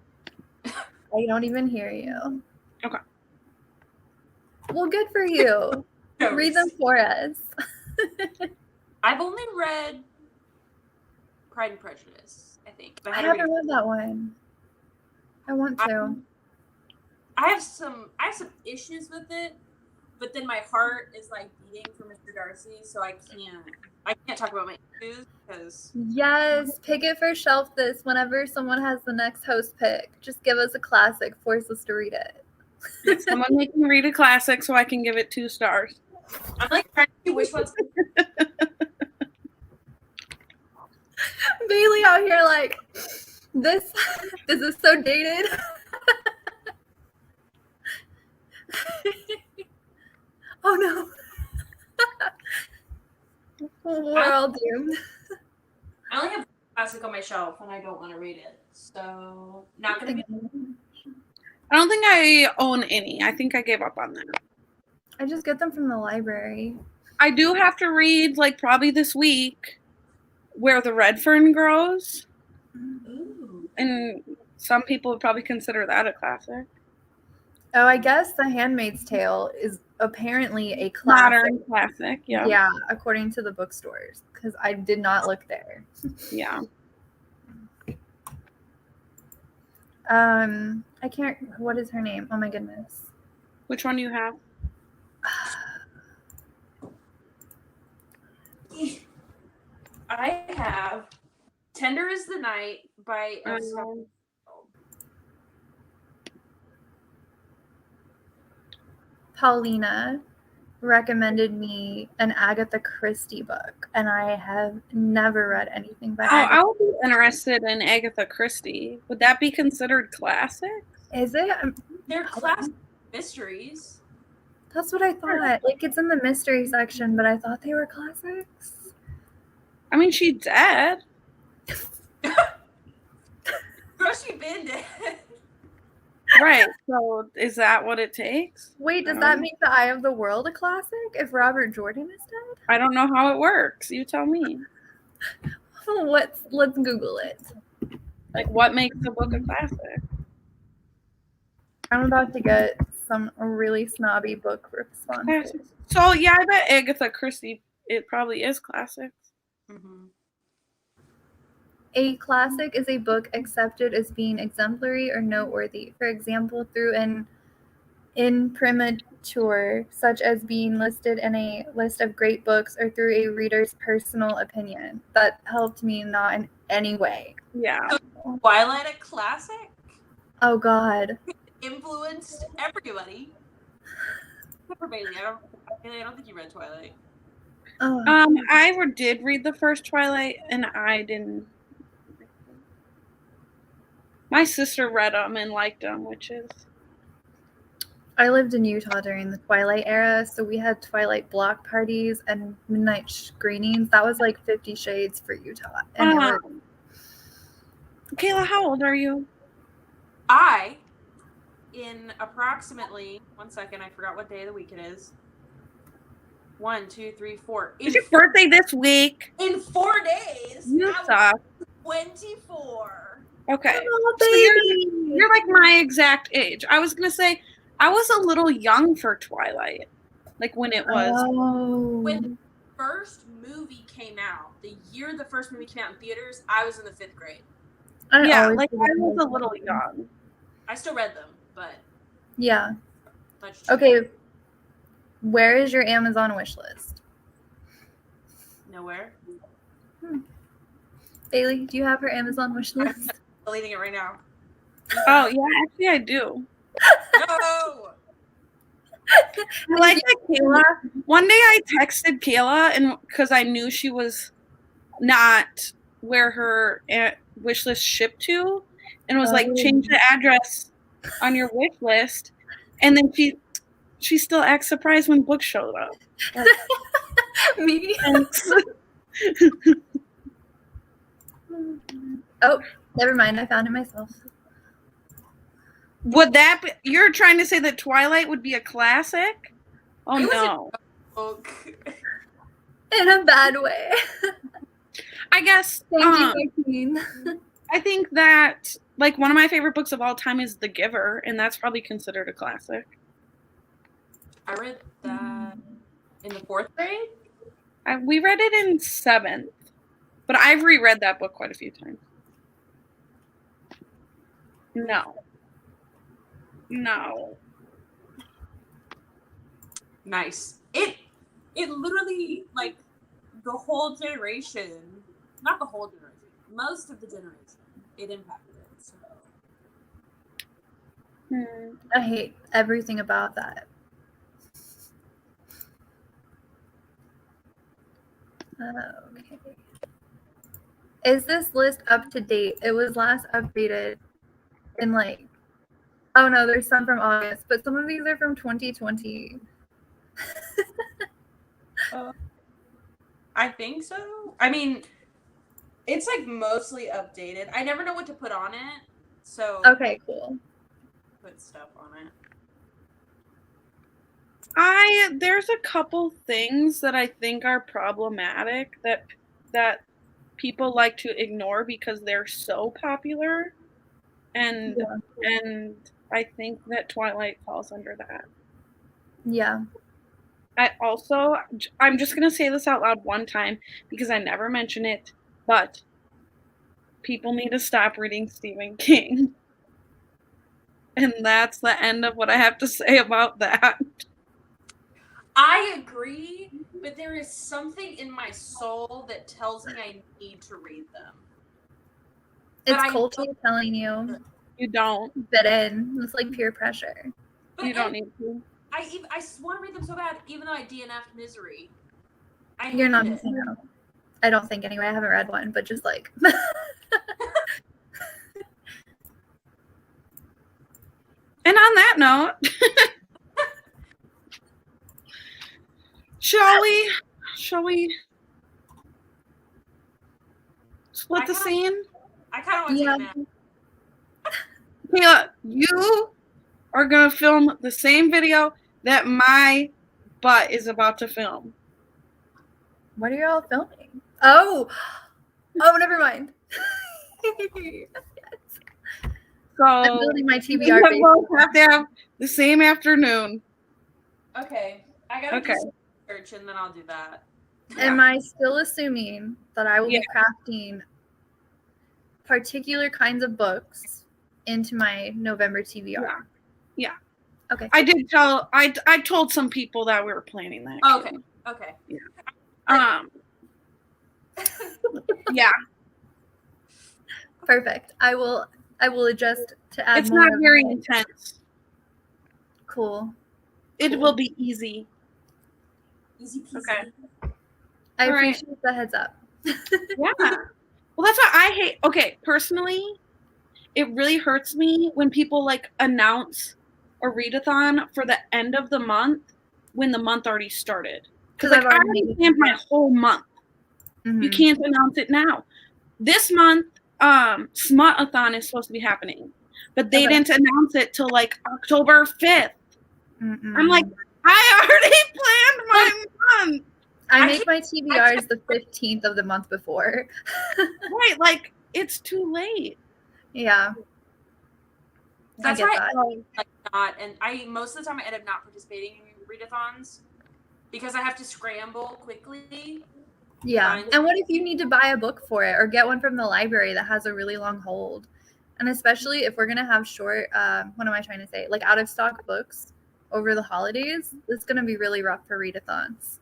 S3: I don't even hear you.
S1: Okay.
S3: Well, good for you. Read them for us.
S2: I've only read Pride and Prejudice, I think.
S3: I haven't read that one. I want to.
S2: I have some issues with it, but then my heart is like beating for Mr. Darcy, so I can't talk about my issues because
S3: Yes, pick it for shelf this whenever someone has the next host pick. Just give us a classic, force us to read it.
S1: Someone make me read a classic so I can give it 2 stars.
S2: I'm like trying to see which one's
S3: Bailey out here like, this is so dated. Oh no. We're all doomed.
S2: I only have a classic on my shelf and I don't want to read it. So not gonna be
S1: I don't think I own any. I think I gave up on that.
S3: I just get them from the library.
S1: I do have to read, like, probably this week, Where the Red Fern Grows.
S2: Ooh.
S1: And some people would probably consider that a classic.
S3: Oh, I guess The Handmaid's Tale is apparently a classic.
S1: Modern classic, yeah.
S3: Yeah, according to the bookstores, because I did not look there.
S1: Yeah.
S3: I can't. What is her name? Oh my goodness.
S1: Which one do you have?
S2: I have Tender is the Night by
S3: Paulina recommended me an Agatha Christie book, and I have never read anything by Agatha.
S1: I would be interested in Agatha Christie. Would that be considered classic?
S3: Is it?
S2: They're classic mysteries.
S3: That's what I thought. Like, it's in the mystery section, but I thought they were classics.
S1: I mean, she's dead.
S2: Girl, she been dead.
S1: Right. So is that what it takes?
S3: Wait, does that make The Eye of the World a classic if Robert Jordan is dead?
S1: I don't know how it works. You tell me.
S3: Let's Google it.
S1: Like, what makes a book a classic?
S3: I'm about to get some really snobby book responses.
S1: So yeah, I bet Agatha Christie, it probably is classics.
S2: Mm-hmm.
S3: A classic is a book accepted as being exemplary or noteworthy. For example, through an imprimatur, such as being listed in a list of great books, or through a reader's personal opinion. That helped me not in any way.
S1: Yeah.
S2: So, Twilight a classic?
S3: Oh God.
S2: Influenced everybody. Except for Bailey. I don't think you read Twilight.
S3: Oh.
S1: I did read the first Twilight, and I didn't. My sister read them and liked them, which is.
S3: I lived in Utah during the Twilight era, so we had Twilight block parties and midnight screenings. That was like 50 Shades for Utah. And
S1: Kayla, how old are you?
S2: In approximately 1 second, I forgot what day of the week it is. 1, 2, 3, 4.
S1: It's your birthday this week.
S2: In 4 days.
S1: You suck.
S2: 24.
S1: Okay.
S3: Oh,
S1: so you're like my exact age. I was gonna say I was a little young for Twilight. Like when it was.
S3: Oh.
S2: When the first movie came out, the year the first movie came out in theaters, I was in the 5th grade.
S1: Yeah, like I was a little young.
S2: I still read them, but.
S3: Yeah. Okay. Where is your Amazon wish list?
S2: Nowhere.
S3: Bailey, do you have her Amazon wish list?
S2: I'm deleting it right now.
S1: Oh, yeah, actually I do.
S2: No!
S1: I like that Kayla. One day I texted Kayla, and because I knew she was not where her wish list shipped to, and was like, change the address on your wish list. And then she still acts surprised when books showed up.
S3: Me? Oh, never mind. I found it myself.
S1: Would that be, you're trying to say that Twilight would be a classic? Oh, no.
S3: In a bad way.
S1: I guess. I think that, like, one of my favorite books of all time is The Giver, and that's probably considered a classic.
S2: I read that in the 4th grade?
S1: We read it in 7th, but I've reread that book quite a few times. No.
S2: Nice. It literally, like, the whole generation, not the whole generation, most of the generation, it impacted it. So.
S3: I hate everything about that. Okay. Is this list up to date? It was last updated in like, oh no, there's some from August, but some of these are from 2020.
S2: I think so. I mean, it's like mostly updated. I never know what to put on it, so
S3: okay, cool.
S2: Put stuff on it.
S1: There's a couple things that I think are problematic that people like to ignore because they're so popular, and I think that Twilight falls under that.
S3: Yeah.
S1: I'm just gonna say this out loud one time because I never mention it, but people need to stop reading Stephen King. And that's the end of what I have to say about that.
S2: I agree, but there is something in my soul that tells me I need to read them.
S3: It's culture telling you.
S1: You don't.
S3: Fit in. It's like peer pressure.
S2: But
S1: you don't need to.
S2: I want to read them so bad, even though I DNF'd Misery.
S3: You're not missing out. I don't think anyway. I haven't read one, but just like.
S1: And on that note, shall we split the scene?
S2: I kind of want to take a nap.
S1: Kayla, you are going to film the same video that my butt is about to film.
S3: What are you all filming? Oh, never mind. Yes.
S1: So
S3: I'm building my TBR.
S1: We both have to have the same afternoon.
S2: Okay. I got to do some research and then I'll do that.
S3: Am I still assuming that I will be crafting particular kinds of books into my November TBR?
S1: Yeah.
S3: Okay.
S1: I told some people that we were planning that.
S2: Okay.
S1: Yeah. Yeah.
S3: Perfect. I will adjust to add
S1: it's
S3: more.
S1: It's not very intense.
S3: Cool.
S1: It will be easy.
S2: Easy peasy.
S1: Okay.
S3: I appreciate the heads up.
S1: Yeah. Well, that's what I hate. Okay, personally, it really hurts me when people like announce a readathon for the end of the month when the month already started. Because like I already planned my whole month. Mm-hmm. You can't announce it now. This month, Smut-a-thon is supposed to be happening, but they didn't announce it till like October 5th. Mm-mm. I'm like, I already planned my month.
S3: I make my TBRs the 15th of the month before.
S1: Right, like it's too late.
S3: Yeah.
S2: That's why I most of the time I end up not participating in readathons because I have to scramble quickly.
S3: Yeah. And what if you need to buy a book for it or get one from the library that has a really long hold? And especially if we're going to have short, what am I trying to say? Like out of stock books over the holidays, it's going to be really rough for readathons.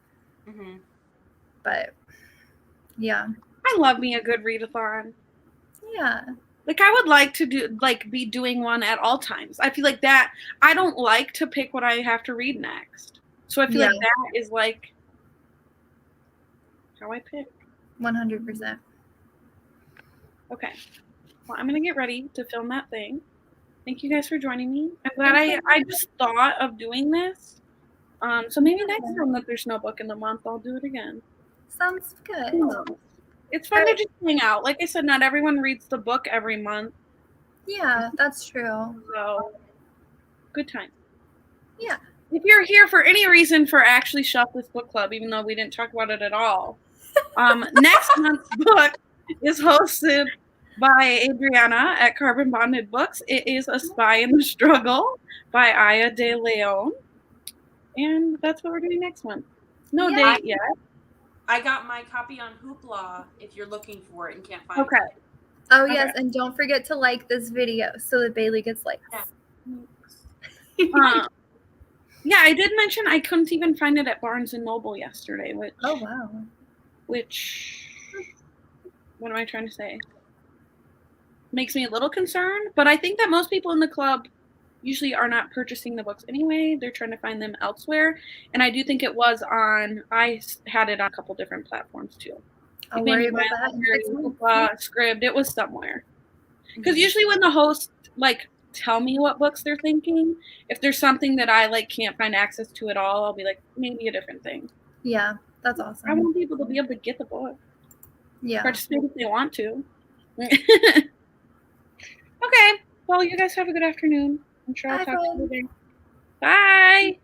S3: Mm-hmm. But yeah.
S1: I love me a good readathon.
S3: Yeah.
S1: Like I would like to be doing one at all times. I feel like that I don't like to pick what I have to read next. So I feel like that is like how I pick.
S3: 100%.
S1: Okay. Well, I'm going to get ready to film that thing. Thank you guys for joining me. I'm glad I just thought of doing this. So maybe next time that there's no book in the month, I'll do it again.
S3: Sounds good.
S1: It's fun to just hang out. Like I said, not everyone reads the book every month.
S3: Yeah, that's true.
S1: So, good time.
S3: Yeah.
S1: If you're here for any reason for actually Shelf This Book Club, even though we didn't talk about it at all, next month's book is hosted by Adriana at Carbon Bonded Books. It is A Spy in the Struggle by Aya de Leon. And that's what we're doing next month. No date yet.
S2: I got my copy on Hoopla if you're looking for it and can't find it.
S3: Oh, yes. And don't forget to like this video so that Bailey gets likes.
S1: Yeah, I did mention I couldn't even find it at Barnes & Noble yesterday. Which,
S3: oh, wow.
S1: Which, what am I trying to say? Makes me a little concerned. But I think that most people in the club usually are not purchasing the books anyway. They're trying to find them elsewhere. And I do think it was I had it on a couple different platforms too.
S3: I'll worry about that.
S1: Scribd, it was somewhere. Because usually when the hosts tell me what books they're thinking, if there's something that I can't find access to at all, I'll be like, maybe a different thing.
S3: Yeah, that's awesome.
S1: I want people to be able to get the book.
S3: Yeah.
S1: Participate if they want to. Okay. Well, you guys have a good afternoon. I'm sure I'll talk to you later. Bye.